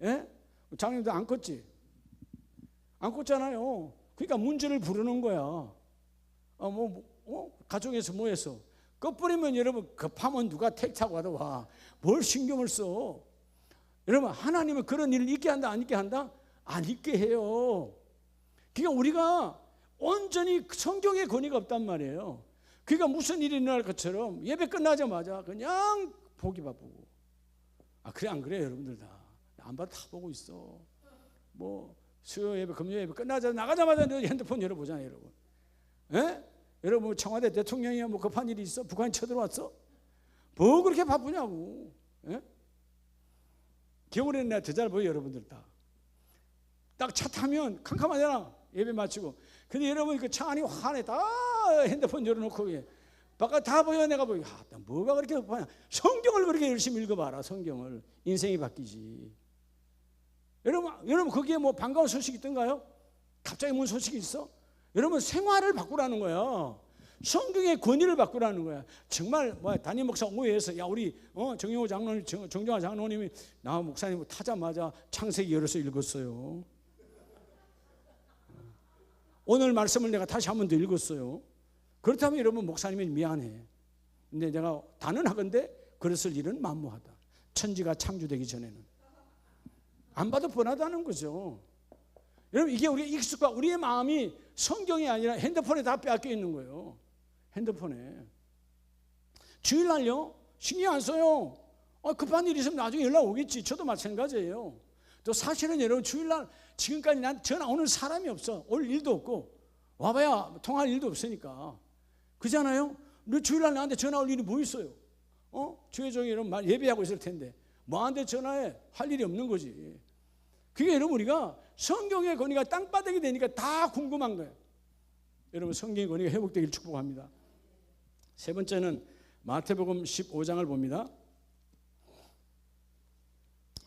예? 장님도 안 껐지? 안 껐잖아요. 그러니까 문제를 부르는 거야. 가정에서 뭐 했어? 꺼버리면 여러분 급하면 누가 택시 타고 와도 와. 뭘 신경을 써? 여러분 하나님은 그런 일을 있게 한다 안 있게 한다? 안 있게 해요. 그러니까 우리가 온전히 성경의 권위가 없단 말이에요. 그러니까 무슨 일이 일어날 것처럼 예배 끝나자마자 그냥 보기 바쁘고. 그래 안 그래요 여러분들 다? 안 봐도 다 보고 있어. 뭐 수요 예배 금요 예배 끝나자 나가자마자 핸드폰 열어보잖아요 여러분. 예? 여러분 청와대 대통령이야 뭐 급한 일이 있어? 북한이 쳐들어왔어? 뭐 그렇게 바쁘냐고. 예? 겨울에는 내가 더 잘 보여 여러분들 다. 딱 차 타면 캄캄하잖아 예배 마치고. 근데 여러분 그 차 안이 환해. 다 핸드폰 열어놓고 바깥 다 보여. 내가 보여. 나 뭐가 그렇게 급하냐. 성경을 그렇게 열심히 읽어봐라. 성경을. 인생이 바뀌지. 여러분 거기에 뭐 반가운 소식이 있던가요? 갑자기 뭔 소식이 있어? 여러분 생활을 바꾸라는 거야. 성경의 권위를 바꾸라는 거야. 정말 담임 목사 오해해서 야 우리 정영호 장로님, 정정화 장로님이 나 목사님 타자마자 창세기 열어서 읽었어요. 오늘 말씀을 내가 다시 한 번 더 읽었어요. 그렇다면 여러분 목사님이 미안해. 근데 내가 단언하건대 그랬을 일은 만무하다. 천지가 창조되기 전에는 안 봐도 뻔하다는 거죠. 여러분 이게 우리의 익숙한 우리의 마음이 성경이 아니라 핸드폰에 다 빼앗겨 있는 거예요. 핸드폰에. 주일날요 신경 안 써요. 급한 일이 있으면 나중에 연락 오겠지. 저도 마찬가지예요. 또 사실은 여러분 주일날 지금까지 난 전화 오는 사람이 없어. 올 일도 없고 와봐야 통할 일도 없으니까. 그잖아요. 너 주일날 나한테 전화 올 일이 뭐 있어요? 주의 종이 여러분 예배하고 있을 텐데 뭐한테 전화해? 할 일이 없는 거지. 그게 여러분 우리가 성경의 권위가 땅바닥이 되니까 다 궁금한 거예요. 여러분 성경의 권위가 회복되길 축복합니다. 세 번째는 마태복음 15장을 봅니다.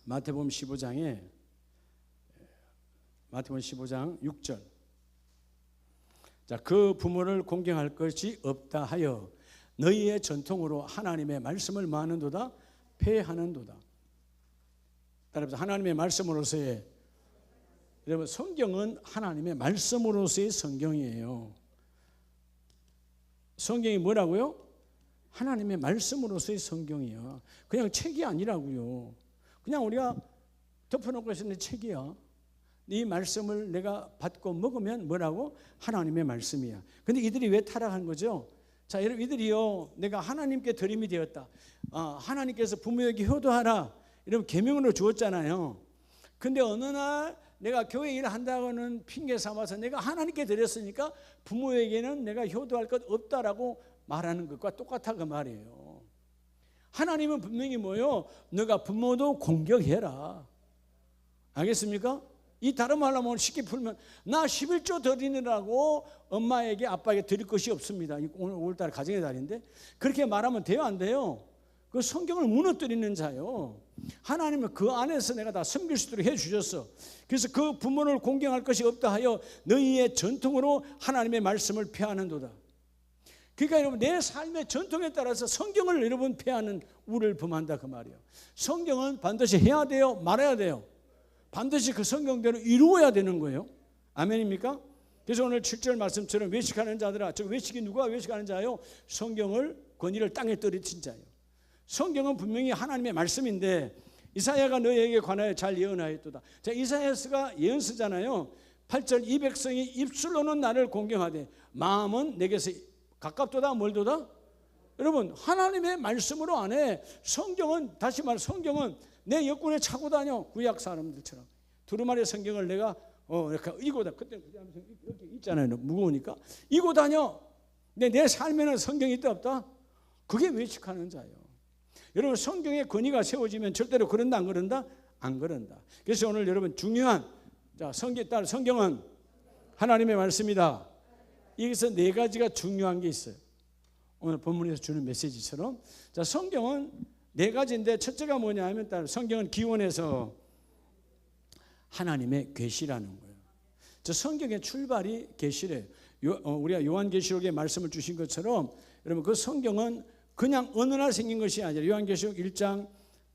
마태복음 15장 6절. 자, 그 부모를 공경할 것이 없다 하여 너희의 전통으로 하나님의 말씀을 마는도다 폐하는도다. 따라서 하나님의 말씀으로서의, 여러분 성경은 하나님의 말씀으로서의 성경이에요. 성경이 뭐라고요? 하나님의 말씀으로서의 성경이야. 그냥 책이 아니라고요. 그냥 우리가 덮어놓고 있는 책이야. 이 말씀을 내가 받고 먹으면 뭐라고? 하나님의 말씀이야. 근데 이들이 왜 타락한 거죠? 자, 여러분 이들이요 내가 하나님께 드림이 되었다. 하나님께서 부모에게 효도하라 이런 계명으로 주었잖아요. 근데 어느 날 내가 교회 일을 한다고는 핑계 삼아서 내가 하나님께 드렸으니까 부모에게는 내가 효도할 것 없다라고 말하는 것과 똑같아 그 말이에요. 하나님은 분명히 뭐요? 너가 부모도 공경해라. 알겠습니까? 이 다른 말로 하면 쉽게 풀면 나 11조 드리느라고 엄마에게 아빠에게 드릴 것이 없습니다. 오늘 5월달 가정의 달인데 그렇게 말하면 돼요 안 돼요? 그 성경을 무너뜨리는 자요. 하나님은 그 안에서 내가 다 섬길 수 있도록 해주셨어. 그래서 그 부모를 공경할 것이 없다 하여 너희의 전통으로 하나님의 말씀을 폐하는도다. 그러니까 여러분 내 삶의 전통에 따라서 성경을 여러분 폐하는 우를 범한다 그 말이에요. 성경은 반드시 해야 돼요 말아야 돼요. 반드시 그 성경대로 이루어야 되는 거예요. 아멘입니까? 그래서 오늘 7절 말씀처럼 외식하는 자들아, 저 외식이 누가 외식하는 자요? 성경을 권위를 땅에 떨어뜨린 자예요. 성경은 분명히 하나님의 말씀인데 이사야가 너희에게 관하여 잘 예언하였도다. 자, 이사야서가 예언서잖아요. 8절 이 백성이 입술로는 나를 공경하되 마음은 내게서 가깝도다 멀도다. 여러분 하나님의 말씀으로 안 해. 성경은 다시 말해 성경은 내 옆구리에 차고 다녀. 구약 사람들처럼 두루마리 성경을 내가 이렇게 이고 다녀. 그때 이렇게 있잖아요. 무거우니까 이고 다녀. 근데 내 삶에는 성경이 있다 없다? 그게 외식하는 자예요. 여러분 성경의 권위가 세워지면 절대로 그런다 안 그런다? 안 그런다. 그래서 오늘 여러분 중요한 성경은 하나님의 말씀이다. 여기서 네 가지가 중요한 게 있어요. 오늘 본문에서 주는 메시지처럼. 자, 성경은 네 가지인데 첫째가 뭐냐 하면 성경은 기원에서 하나님의 계시라는 거예요. 저 성경의 출발이 계시래요. 우리가 요한계시록에 말씀을 주신 것처럼 여러분 그 성경은 그냥 어느 날 생긴 것이 아니라 요한계시록 1장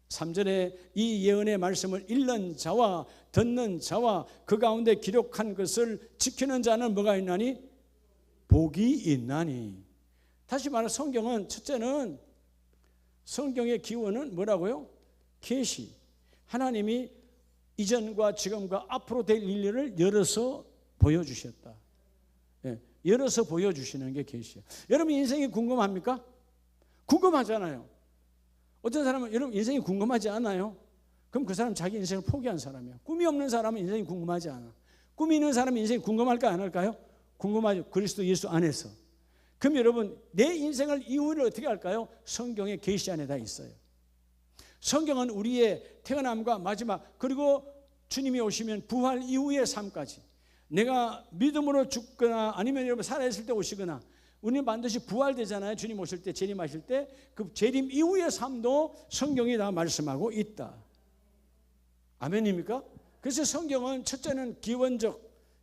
3절에 이 예언의 말씀을 읽는 자와 듣는 자와 그 가운데 기록한 것을 지키는 자는 뭐가 있나니? 복이 있나니. 다시 말해 성경은 첫째는 성경의 기원은 뭐라고요? 계시. 하나님이 이전과 지금과 앞으로 될 인류를 열어서 보여주셨다. 열어서 보여주시는 게 계시예요. 여러분 인생이 궁금합니까? 궁금하잖아요. 어떤 사람은 여러분 인생이 궁금하지 않아요? 그럼 그 사람 자기 인생을 포기한 사람이야. 꿈이 없는 사람은 인생이 궁금하지 않아. 꿈이 있는 사람은 인생이 궁금할까 안 할까요? 궁금하죠. 그리스도 예수 안에서. 그럼 여러분 내 인생을 이유를 어떻게 할까요? 성경의 계시 안에 다 있어요. 성경은 우리의 태어남과 마지막 그리고 주님이 오시면 부활 이후의 삶까지 내가 믿음으로 죽거나 아니면 여러분 살아있을 때 오시거나 우리는 반드시 부활되잖아요. 주님 오실 때 재림하실 때 그 재림 이후의 삶도 성경이 다 말씀하고 있다. 아멘입니까? 그래서 성경은 첫째는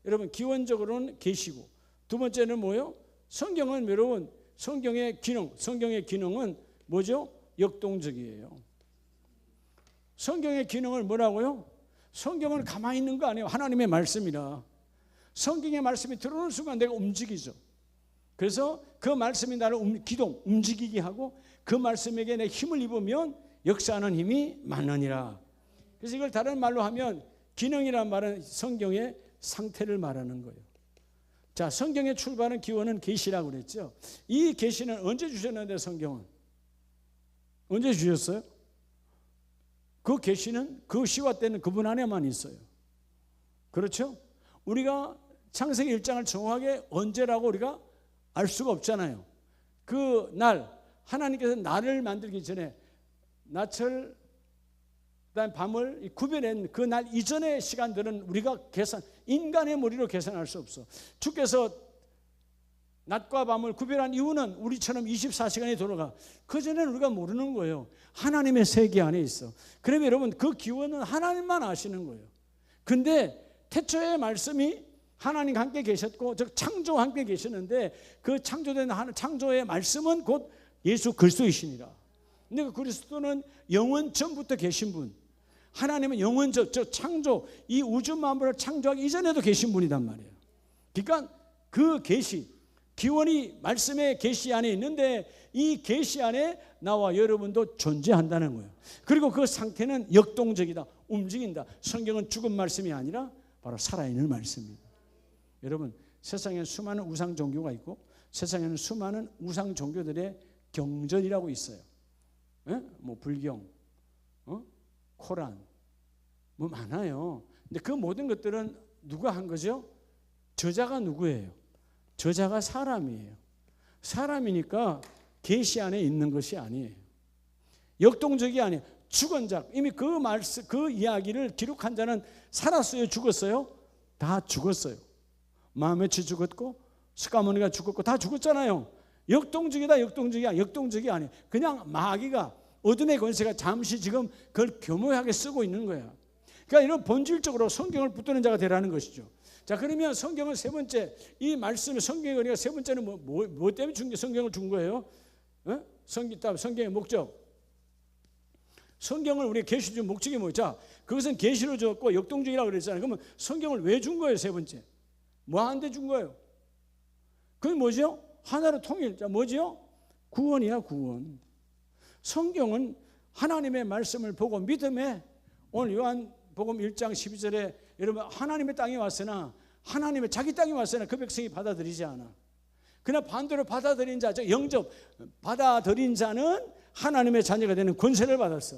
여러분 기원적으로는 계시고 두 번째는 뭐예요? 성경은 여러분 성경의 기능은 뭐죠? 역동적이에요. 성경의 기능을 뭐라고요? 성경은 가만히 있는 거 아니에요. 하나님의 말씀이라. 성경의 말씀이 들어오는 순간 내가 움직이죠. 그래서 그 말씀이 나를 움직이게 하고 그 말씀에게 내 힘을 입으면 역사하는 힘이 많으니라. 그래서 이걸 다른 말로 하면 기능이란 말은 성경의 상태를 말하는 거예요. 자, 성경의 출발은 기원은 계시라고 그랬죠. 이 계시는 언제 주셨는데 성경은? 언제 주셨어요? 그 계시는 그 시와 때는 그분 안에만 있어요. 그렇죠? 우리가 창세기 1장을 정확하게 언제라고 우리가 알 수가 없잖아요. 그 날 하나님께서 날을 만들기 전에 낮을 그다음에 밤을 구별한 그 날 이전의 시간들은 우리가 인간의 머리로 계산할 수 없어. 주께서 낮과 밤을 구별한 이유는 우리처럼 24시간이 돌아가. 그전에는 우리가 모르는 거예요. 하나님의 세계 안에 있어. 그러면 여러분 그 기원은 하나님만 아시는 거예요. 근데 태초의 말씀이 하나님과 함께 계셨고 즉 창조와 함께 계셨는데 그 창조된 창조의 말씀은 곧 예수 그리스도이시니라. 근데 그 그리스도는 영원 전부터 계신 분. 하나님은 영원 저 창조 이 우주 만물을 창조하기 이전에도 계신 분이단 말이에요. 그러니까 그 계시 기원이 말씀의 계시 안에 있는데 이 계시 안에 나와 여러분도 존재한다는 거예요. 그리고 그 상태는 역동적이다. 움직인다. 성경은 죽은 말씀이 아니라 바로 살아있는 말씀입니다. 여러분 세상에 수많은 우상 종교가 있고 세상에는 수많은 우상 종교들의 경전이라고 있어요. 뭐 불경, 코란 뭐 많아요. 근데 그 모든 것들은 누가 한 거죠? 저자가 누구예요? 저자가 사람이에요. 사람이니까 계시 안에 있는 것이 아니에요. 역동적이 아니에요. 죽은 자 이미 그 말씀 그 이야기를 기록한 자는 살았어요, 죽었어요? 다 죽었어요. 마메치 죽었고 스가모니가 죽었고 다 죽었잖아요. 역동적이다, 역동적이 아니에요. 그냥 마귀가 어둠의 권세가 잠시 지금 그걸 교묘하게 쓰고 있는 거야. 그러니까 이런 본질적으로 성경을 붙드는 자가 되라는 것이죠. 자, 그러면 성경은 세 번째 이 말씀의 성경의 우리가 세 번째는 뭐 때문에 성경을 준 거예요? 성경의 목적. 성경을 우리가 계시 준 목적이 뭐죠? 자, 그것은 계시로 줬고 역동적이라고 그랬잖아요. 그러면 성경을 왜 준 거예요? 세 번째. 뭐 하는데 준 거예요? 그게 뭐죠? 하나로 통일. 자, 뭐죠? 구원이야, 구원. 성경은 하나님의 말씀을 보고 믿음에 오늘 요한복음 1장 12절에 여러분 하나님의 땅에 왔으나 하나님의 자기 땅에 왔으나 그 백성이 받아들이지 않아. 그러나 반대로 받아들인 자, 영접 받아들인 자는 하나님의 자녀가 되는 권세를 받았어.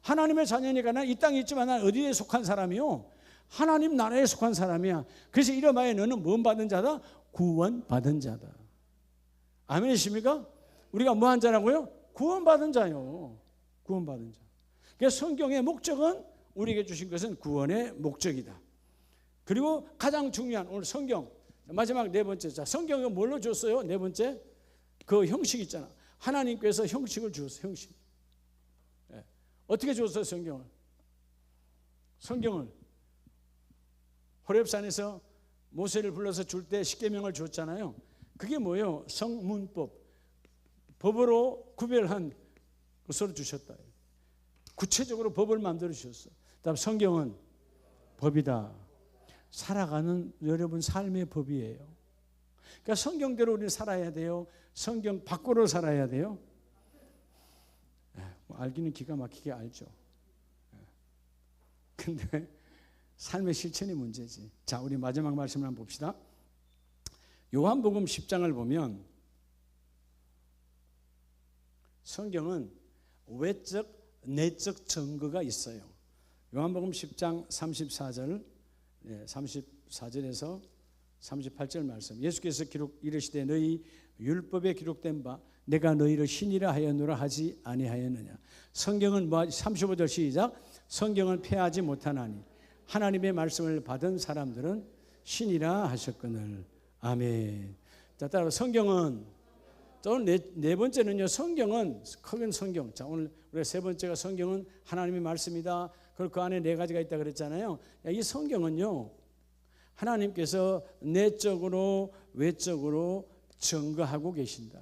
하나님의 자녀니까 난 이 땅에 있지만 난 어디에 속한 사람이요? 하나님 나라에 속한 사람이야. 그래서 이름하여 너는 뭔 받은 자다? 구원 받은 자다. 아멘이십니까? 우리가 뭐 한 자라고요? 구원 받은 자요. 구원 받은 자. 그래서 성경의 목적은 우리에게 주신 것은 구원의 목적이다. 그리고 가장 중요한 오늘 성경 마지막 네 번째. 자, 성경은 뭘로 줬어요? 네 번째 그 형식 있잖아. 하나님께서 형식을 주었어요. 형식. 네. 어떻게 줬어요? 성경을 호렙산에서 모세를 불러서 줄 때 십계명을 줬잖아요. 그게 뭐예요? 성문법. 법으로 구별한 것으로 주셨다. 구체적으로 법을 만들어 주셨어. 그다음 성경은 법이다. 살아가는 여러분 삶의 법이에요. 그러니까 성경대로 우리는 살아야 돼요. 성경 밖으로 살아야 돼요. 알기는 기가 막히게 알죠. 근데 삶의 실천이 문제지. 자, 우리 마지막 말씀을 한번 봅시다. 요한복음 10장을 보면 성경은 외적, 내적 증거가 있어요. 요한복음 10장 34절, 34절에서 38절 말씀. 예수께서 이르시되 너희 율법에 기록된 바 내가 너희를 신이라 하였노라 하지 아니하였느냐. 성경은 35절 시작. 성경을 폐하지 못하나니 하나님의 말씀을 받은 사람들은 신이라 하셨거늘. 아멘. 자, 따라 성경은 또 네 번째는요. 성경은 큰 성경. 자, 오늘 우리가 세 번째가 성경은 하나님의 말씀이다. 그리고 그 안에 네 가지가 있다 그랬잖아요. 이 성경은요. 하나님께서 내적으로 외적으로 증거하고 계신다.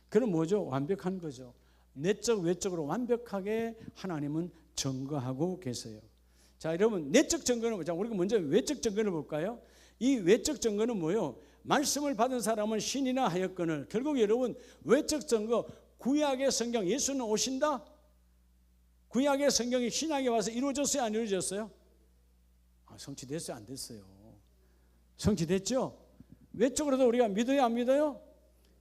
그럼 뭐죠? 완벽한 거죠. 내적 외적으로 완벽하게 하나님은 증거하고 계세요. 자, 여러분 내적 증거는 뭐죠? 우리가 먼저 외적 증거를 볼까요? 이 외적 증거는 뭐예요? 말씀을 받은 사람은 신이나 하였거늘. 결국 여러분 외적 증거 구약의 성경 예수는 오신다. 구약의 성경이 신약에 와서 이루어졌어요? 안 이루어졌어요? 성취됐어요? 안 됐어요? 성취됐죠? 외적으로도 우리가 믿어요, 안 믿어요?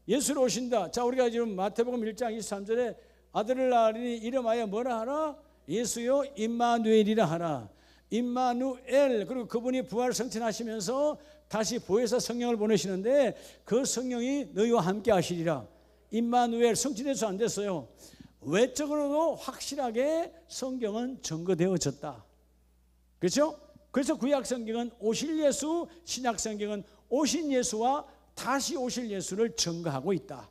예수로 오신다. 자, 우리가 지금 마태복음 1장 23절에 아들을 낳으리니 이름하여 뭐라 하라? 예수요 임마누엘이라 하라. 임마누엘, 그리고 그분이 부활 승천하시면서 다시 보혜사 성령을 보내시는데 그 성령이 너희와 함께 하시리라. 임마누엘, 성취돼서 안 됐어요. 외적으로도 확실하게 성경은 증거되어졌다. 그렇죠? 그래서 구약 성경은 오실 예수, 신약 성경은 오신 예수와 다시 오실 예수를 증거하고 있다.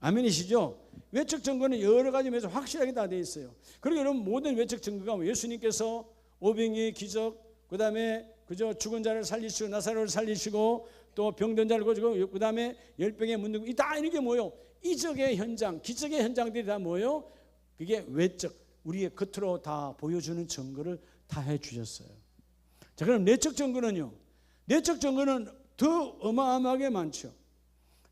아멘이시죠? 외적 증거는 여러 가지 면에서 확실하게 다 되어 있어요. 그리고 여러분, 모든 외적 증거가 예수님께서 오병이의 기적, 그 다음에 그저 죽은 자를 살리시고 나사로를 살리시고 또 병든 자를 고치고 그 다음에 열병에 묻는 거, 다 이런 게 뭐예요? 이적의 현장, 기적의 현장들이 다 뭐예요? 그게 외적, 우리의 겉으로 다 보여주는 증거를 다 해주셨어요. 자, 그럼 내적 증거는요? 내적 증거는 더 어마어마하게 많죠.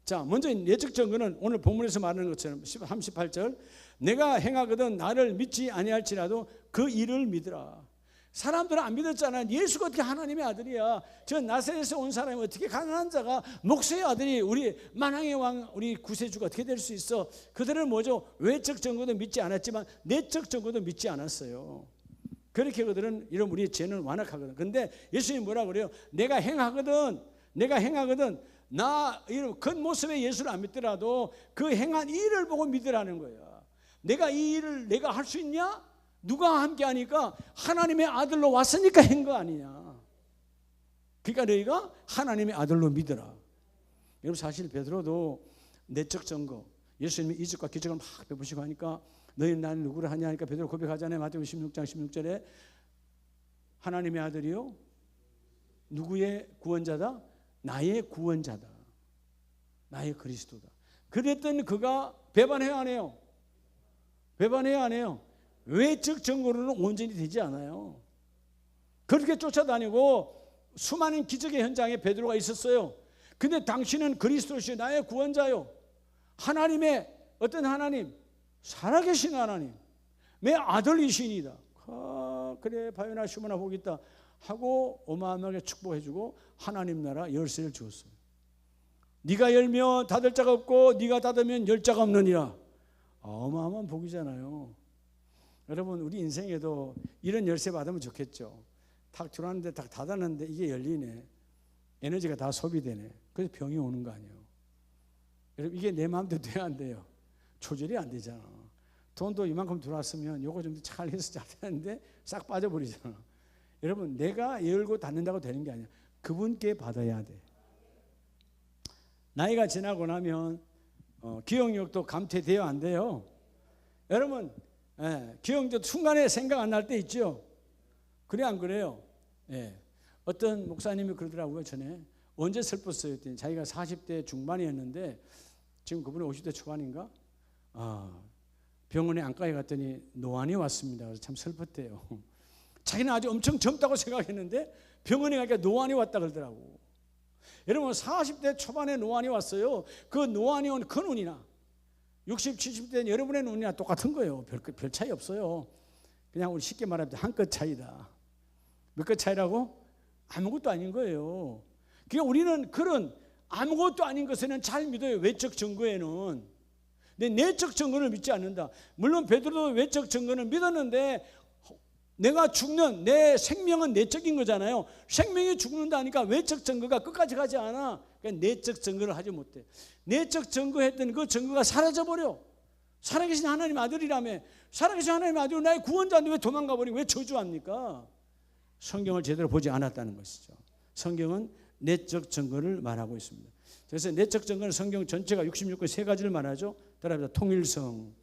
자, 먼저 내적 증거는 오늘 본문에서 말하는 것처럼 38절, 내가 행하거든 나를 믿지 아니할지라도 그 일을 믿으라. 사람들은 안 믿었잖아요. 예수가 어떻게 하나님의 아들이야? 저 나사렛에서 온 사람이 어떻게 가난한 자가 목수의 아들이 우리 만왕의 왕 우리 구세주가 어떻게 될 수 있어? 그들은 뭐죠? 외적 증거도 믿지 않았지만 내적 증거도 믿지 않았어요. 그렇게 그들은 이런 우리의 죄는 완악하거든. 그런데 예수님이 뭐라 그래요? 내가 행하거든 나 이런 겉모습의 예수를 안 믿더라도 그 행한 일을 보고 믿으라는 거야. 내가 이 일을 내가 할 수 있냐? 누가 함께 하니까 하나님의 아들로 왔으니까 한 거 아니냐. 그러니까 너희가 하나님의 아들로 믿어라. 여러분, 사실 베드로도 내적 증거, 예수님이 이적과 기적을 막 베푸시고 하니까 너희는 나를 누구를 하냐 하니까 베드로 고백하잖아요. 마태복음 16장 16절에 하나님의 아들이요 누구의 구원자다? 나의 구원자다. 나의 그리스도다. 그랬더니 그가 배반해요, 안 해요? 배반해요, 안 해요? 외적 증거로는 온전히 되지 않아요. 그렇게 쫓아다니고 수많은 기적의 현장에 베드로가 있었어요. 근데 당신은 그리스도시 나의 구원자요. 하나님의 어떤 하나님? 살아계신 하나님. 내 아들이시니다. 그래, 바요나 시모나 복이 있다 하고 어마어마하게 축복해주고 하나님 나라 열쇠를 주었어요. 네가 열면 닫을 자가 없고 네가 닫으면 열 자가 없느니라. 어마어마한 복이잖아요. 여러분, 우리 인생에도 이런 열쇠 받으면 좋겠죠. 탁 들어왔는데 탁 닫았는데 이게 열리네. 에너지가 다 소비되네. 그래서 병이 오는 거 아니에요. 여러분, 이게 내 마음대로 돼야 안 돼요. 조절이 안 되잖아. 돈도 이만큼 들어왔으면 요거 좀 잘 해서 잘 되는데 싹 빠져버리잖아. 여러분, 내가 열고 닫는다고 되는 게 아니야. 그분께 받아야 돼. 나이가 지나고 나면 기억력도 감퇴돼요, 안 돼요? 여러분, 기억력도 순간에 생각 안 날 때 있죠? 그래, 안 그래요? 어떤 목사님이 그러더라고요. 전에 언제 슬펐어요? 했더니 자기가 40대 중반이었는데 지금 그분이 50대 초반인가? 병원에 안과에 갔더니 노안이 왔습니다. 그래서 참 슬펐대요. 자기는 아주 엄청 젊다고 생각했는데 병원에 가니까 노안이 왔다 그러더라고. 여러분, 40대 초반에 노안이 왔어요. 그 노안이 온 그 눈이나 60, 70대 여러분의 눈이나 똑같은 거예요. 별 차이 없어요. 그냥 우리 쉽게 말하면 한 끗 차이다. 몇 끗 차이라고? 아무것도 아닌 거예요. 그러니까 우리는 그런 아무것도 아닌 것에는 잘 믿어요. 외적 증거에는. 근데 내적 증거를 믿지 않는다. 물론 베드로도 외적 증거는 믿었는데 내가 죽는 내 생명은 내적인 거잖아요. 생명이 죽는다니까 외적 증거가 끝까지 가지 않아. 그러니까 내적 증거를 하지 못해. 내적 증거했던 그 증거가 사라져버려. 살아계신 하나님 아들이라며. 살아계신 하나님 아들은 나의 구원자인데 왜 도망가 버리고 왜 저주합니까? 성경을 제대로 보지 않았다는 것이죠. 성경은 내적 증거를 말하고 있습니다. 그래서 내적 증거는 성경 전체가 66권 세 가지를 말하죠. 따라합니다. 통일성.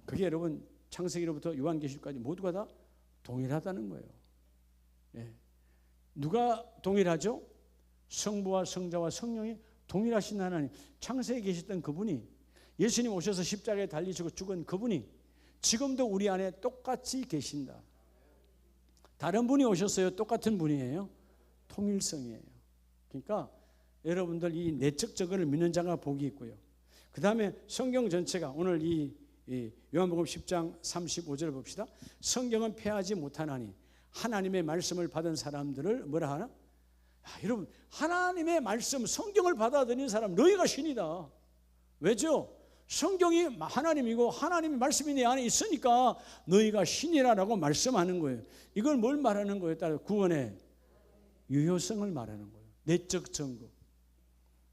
그게 여러분 창세기로부터 요한계시까지 모두가 다 동일하다는 거예요. 누가 동일하죠? 성부와 성자와 성령이 동일하신 하나님. 창세기에 계셨던 그분이, 예수님 오셔서 십자가에 달리시고 죽은 그분이 지금도 우리 안에 똑같이 계신다. 다른 분이 오셨어요? 똑같은 분이에요? 통일성이에요. 그러니까 여러분들 이 내적 증거를 믿는 자가 복이 있고요. 그 다음에 성경 전체가 오늘 이 요한복음 10장 35절을 봅시다. 성경은 패하지 못하나니 하나님의 말씀을 받은 사람들을 뭐라 하나? 여러분, 하나님의 말씀, 성경을 받아들이는 사람 너희가 신이다. 왜죠? 성경이 하나님이고 하나님의 말씀이 내 안에 있으니까 너희가 신이라고 말씀하는 거예요. 이걸 뭘 말하는 거예요? 따라 구원의 유효성을 말하는 거예요. 내적 증거.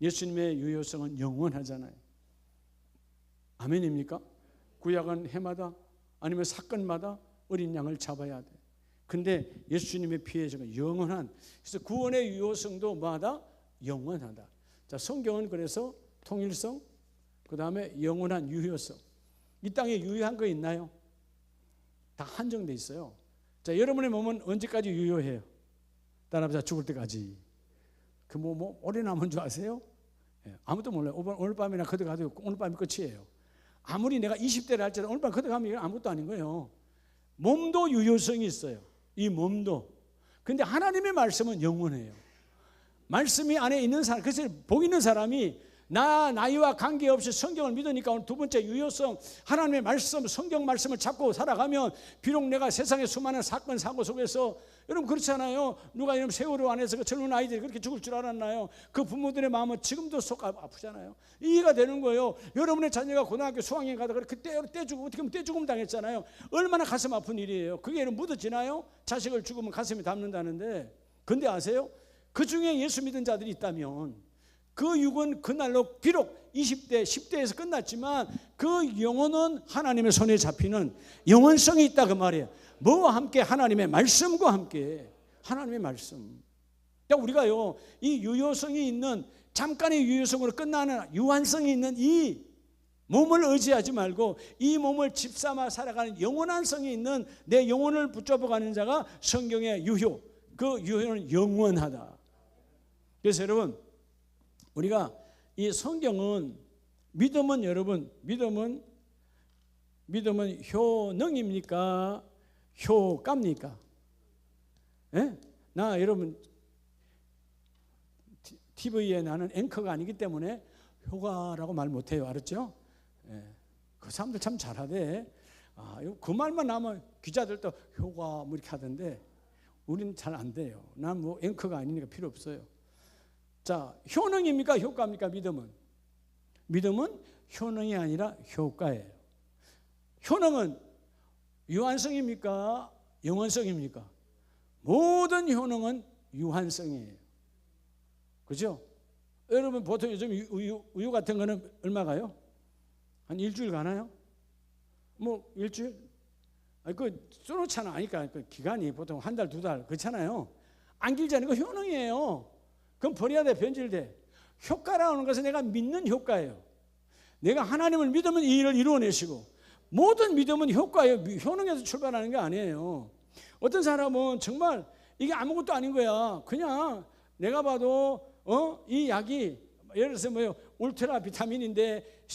예수님의 유효성은 영원하잖아요. 아멘입니까? 구약은 해마다 아니면 사건마다 어린 양을 잡아야 돼. 근데 예수님의 피의 증거 영원한. 그래서 구원의 유효성도 뭐하다? 영원하다. 자, 성경은 그래서 통일성, 그 다음에 영원한 유효성. 이 땅에 유효한 거 있나요? 다 한정돼 있어요. 자, 여러분의 몸은 언제까지 유효해요? 따라합시다. 죽을 때까지. 그 오래 남은 줄 아세요? 예, 아무도 몰라요. 오늘 밤이나 그때 가도 오늘 밤이 끝이에요. 아무리 내가 20대를 할지라도 오늘 밤 그때 가면 아무것도 아닌 거예요. 몸도 유효성이 있어요. 이 몸도. 근데 하나님의 말씀은 영원해요. 말씀이 안에 있는 사람, 그래서 복 있는 사람이 나이와 관계없이 성경을 믿으니까 오늘 두 번째 유효성, 하나님의 말씀, 성경 말씀을 잡고 살아가면 비록 내가 세상의 수많은 사건, 사고 속에서 여러분 그렇잖아요. 누가 이런 세월호 안에서 그 젊은 아이들이 그렇게 죽을 줄 알았나요? 그 부모들의 마음은 지금도 속 아프잖아요. 이해가 되는 거예요. 여러분의 자녀가 고등학교 수학여행 가다가 그렇게 떼주고 어떻게 보면 떼죽음 당했잖아요. 얼마나 가슴 아픈 일이에요. 그게 묻어지나요? 자식을 죽으면 가슴에 담는다는데. 근데 아세요? 그 중에 예수 믿은 자들이 있다면 그 육은 그날로 비록 20대, 10대에서 끝났지만 그 영혼은 하나님의 손에 잡히는 영원성이 있다 그 말이에요. 뭐와 함께? 하나님의 말씀과 함께. 하나님의 말씀. 그러니까 우리가요, 이 유효성이 있는, 잠깐의 유효성으로 끝나는 유한성이 있는 이 몸을 의지하지 말고 이 몸을 집삼아 살아가는 영원한 성이 있는 내 영혼을 붙잡아가는 자가 성경의 유효. 그 유효는 영원하다. 그래서 여러분, 우리가 이 성경은 믿음은 여러분, 믿음은 효능입니까? 효과입니까? 예? 나 여러분 TV에 나는 앵커가 아니기 때문에 효과라고 말 못해요. 알았죠? 예. 그 사람들 참 잘하대. 그 말만 나오면 기자들도 효과 뭐 이렇게 하던데 우리는 잘 안 돼요. 난 뭐 앵커가 아니니까 필요 없어요. 자, 효능입니까? 효과입니까? 믿음은 효능이 아니라 효과예요. 효능은 유한성입니까? 영원성입니까? 모든 효능은 유한성이에요. 그죠? 여러분 보통 요즘 우유 같은 거는 얼마 가요? 한 일주일 가나요? 뭐 일주일? 그 써놓잖아. 아니까 그 기간이 보통 한 달, 두 달 그렇잖아요. 안 길지 않은 거 효능이에요. 그럼 버려야 돼, 변질돼. 효과라는 것은 내가 믿는 효과예요. 내가 하나님을 믿으면 이 일을 이루어내시고, 모든 믿음은 효과예요. 효능에서 출발하는 게 아니에요. 어떤 사람은 정말 이게 아무것도 아닌 거야. 그냥 내가 봐도 이 약이 예를 들어서 뭐요, 울트라 비타민인데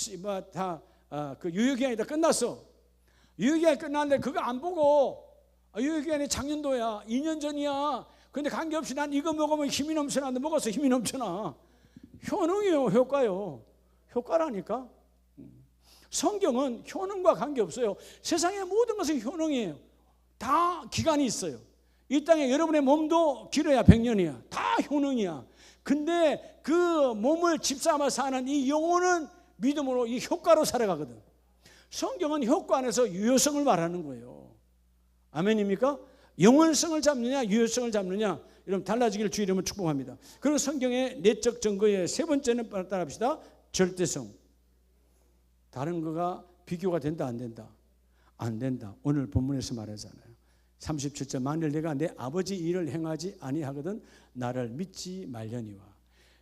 그 유효기간이 다 끝났어. 유효기간이 끝났는데 그거 안 보고 유효기간이 작년도야, 2년 전이야. 근데 관계없이 난 이거 먹으면 힘이 넘쳐나는데 먹어서 힘이 넘쳐나. 효능이요, 효과요. 효과라니까. 성경은 효능과 관계없어요. 세상의 모든 것은 효능이에요. 다 기간이 있어요. 이 땅에 여러분의 몸도 길어야 100년이야. 다 효능이야. 근데 그 몸을 집삼아 사는 이 영혼은 믿음으로 이 효과로 살아가거든. 성경은 효과 안에서 유효성을 말하는 거예요. 아멘입니까? 영원성을 잡느냐 유효성을 잡느냐, 여러분 달라지기를 주의 이름으로 축복합니다. 그리고 성경의 내적 증거의 세 번째는 따라합시다. 절대성. 다른 거가 비교가 된다 안 된다? 안 된다. 오늘 본문에서 말하잖아요. 37절, 만일 내가 내 아버지 일을 행하지 아니하거든 나를 믿지 말려니와.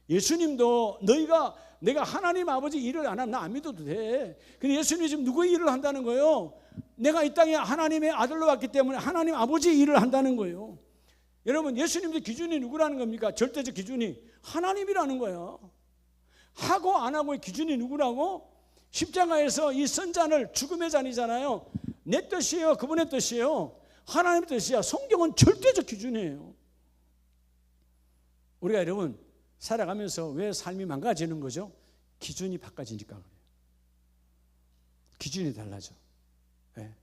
예수님도 내가 하나님 아버지 일을 안 하면 나 안 믿어도 돼. 근데 예수님이 지금 누구의 일을 한다는 거예요? 내가 이 땅에 하나님의 아들로 왔기 때문에 하나님 아버지 일을 한다는 거예요. 여러분, 예수님의 기준이 누구라는 겁니까? 절대적 기준이 하나님이라는 거예요. 하고 안 하고의 기준이 누구라고? 십자가에서 이 선잔을, 죽음의 잔이잖아요. 내 뜻이에요? 그분의 뜻이에요? 하나님의 뜻이야. 성경은 절대적 기준이에요. 우리가 여러분 살아가면서 왜 삶이 망가지는 거죠? 기준이 바꿔지니까 그래요. 기준이 달라져. 네.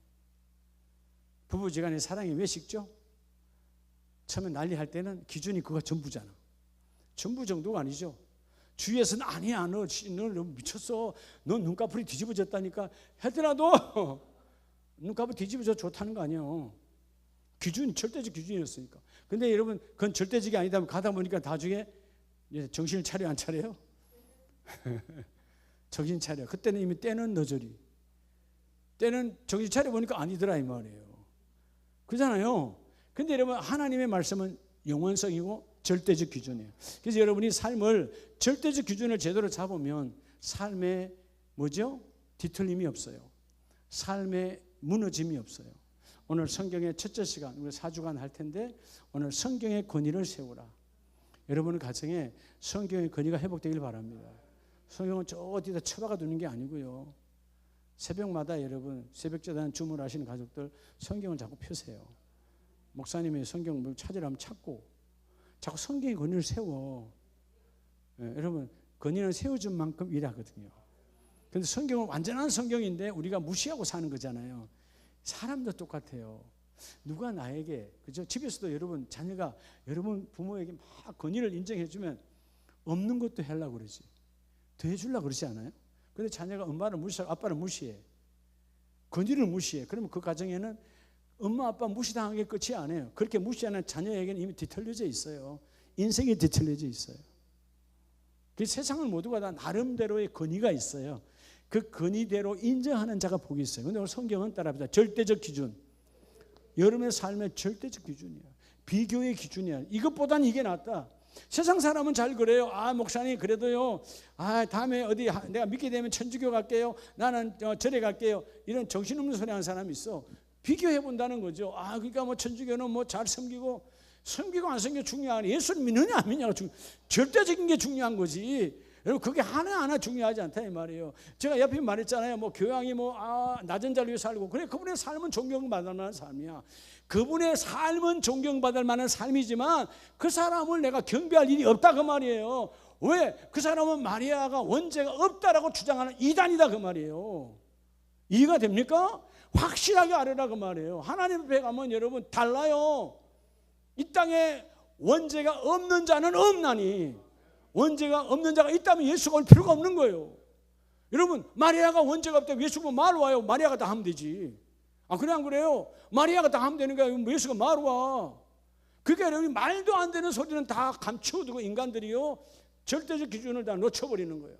부부지간의 사랑이 왜 식죠? 처음에 난리할 때는 기준이 그거 전부잖아. 전부 정도가 아니죠. 주위에서는 아니야, 너 너무 미쳤어, 너 눈꺼풀이 뒤집어졌다니까 하더라도 눈꺼풀 뒤집어져 좋다는 거 아니에요. 기준, 절대적 기준이었으니까. 근데 여러분, 그건 절대적이 아니다. 가다 보니까 나중에 정신을 차려 안 차려요? 정신 차려. 그때는 이미 때는 너저리. 때는 정신 차려 보니까 아니더라 이 말이에요. 그렇잖아요. 근데 여러분, 하나님의 말씀은 영원성이고 절대적 기준이에요. 그래서 여러분이 삶을 절대적 기준을 제대로 잡으면 삶에 뭐죠? 뒤틀림이 없어요. 삶에 무너짐이 없어요. 오늘 성경의 첫째 시간, 우리 4주간 할 텐데 오늘 성경의 권위를 세우라. 여러분 가정에 성경의 권위가 회복되길 바랍니다. 성경은 저 어디다 처박아 두는 게 아니고요. 새벽마다 여러분 새벽제단 주문하시는 가족들 성경을 자꾸 펴세요. 목사님이 성경 찾으라면 찾고 자꾸 성경의 권위를 세워. 여러분 권위를 세워준 만큼 일하거든요. 그런데 성경은 완전한 성경인데 우리가 무시하고 사는 거잖아요. 사람도 똑같아요. 누가 나에게, 그죠? 집에서도 여러분 자녀가 여러분 부모에게 막 권위를 인정해주면 없는 것도 하려고 그러지. 더 해주려고 그러지 않아요? 그런데 자녀가 엄마를 무시하고 아빠를 무시해. 권위를 무시해. 그러면 그 가정에는 엄마 아빠 무시당한 게 끝이 아니에요. 그렇게 무시하는 자녀에게는 이미 뒤틀려져 있어요. 인생이 뒤틀려져 있어요. 그 세상을 모두가 다 나름대로의 권위가 있어요. 그 권위대로 인정하는 자가 복이 있어요. 그런데 오늘 성경은 따라합니다. 절대적 기준. 여러분의 삶의 절대적 기준이야. 비교의 기준이야. 이것보다는 이게 낫다. 세상 사람은 잘 그래요. 아 목사님 그래도요. 아 다음에 어디 내가 믿게 되면 천주교 갈게요. 나는 절에 갈게요. 이런 정신없는 소리 하는 사람이 있어. 비교해 본다는 거죠. 아 그러니까 뭐 천주교는 뭐 잘 섬기고 안 섬기고 중요하니 예수를 믿느냐 안 믿느냐가 절대적인 게 중요한 거지. 여러분 그게 하나하나 중요하지 않다 이 말이에요. 제가 옆에 말했잖아요. 뭐 교양이 낮은 자를 위해 살고 그래 그분의 삶은 존경받을 만한 삶이야. 그분의 삶은 존경받을 만한 삶이지만 그 사람을 내가 경배할 일이 없다 그 말이에요. 왜? 그 사람은 마리아가 원죄가 없다라고 주장하는 이단이다 그 말이에요. 이해가 됩니까? 확실하게 알으라 그 말이에요. 하나님 앞에 가면 여러분 달라요. 이 땅에 원죄가 없는 자는 없나니 원죄가 없는 자가 있다면 예수가 올 필요가 없는 거예요. 여러분 마리아가 원죄가 없다고 예수가 말 와요? 마리아가 다 하면 되지. 아 그래 안 그래요? 마리아가 다 하면 되는 거야. 예수가 말 와. 그러니까 여러분 말도 안 되는 소리는 다 감추어두고 인간들이요 절대적 기준을 다 놓쳐버리는 거예요.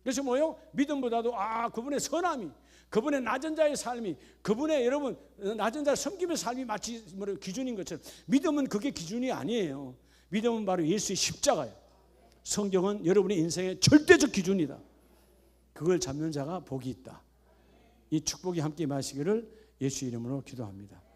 그래서 뭐요? 믿음보다도 그분의 선함이, 그분의 낮은 자의 삶이, 그분의 여러분 낮은 자의 섬김의 삶이 마치 기준인 것처럼 믿음은 그게 기준이 아니에요. 믿음은 바로 예수의 십자가예요. 성경은 여러분의 인생의 절대적 기준이다. 그걸 잡는 자가 복이 있다. 이 축복이 함께 임하시기를 예수 이름으로 기도합니다.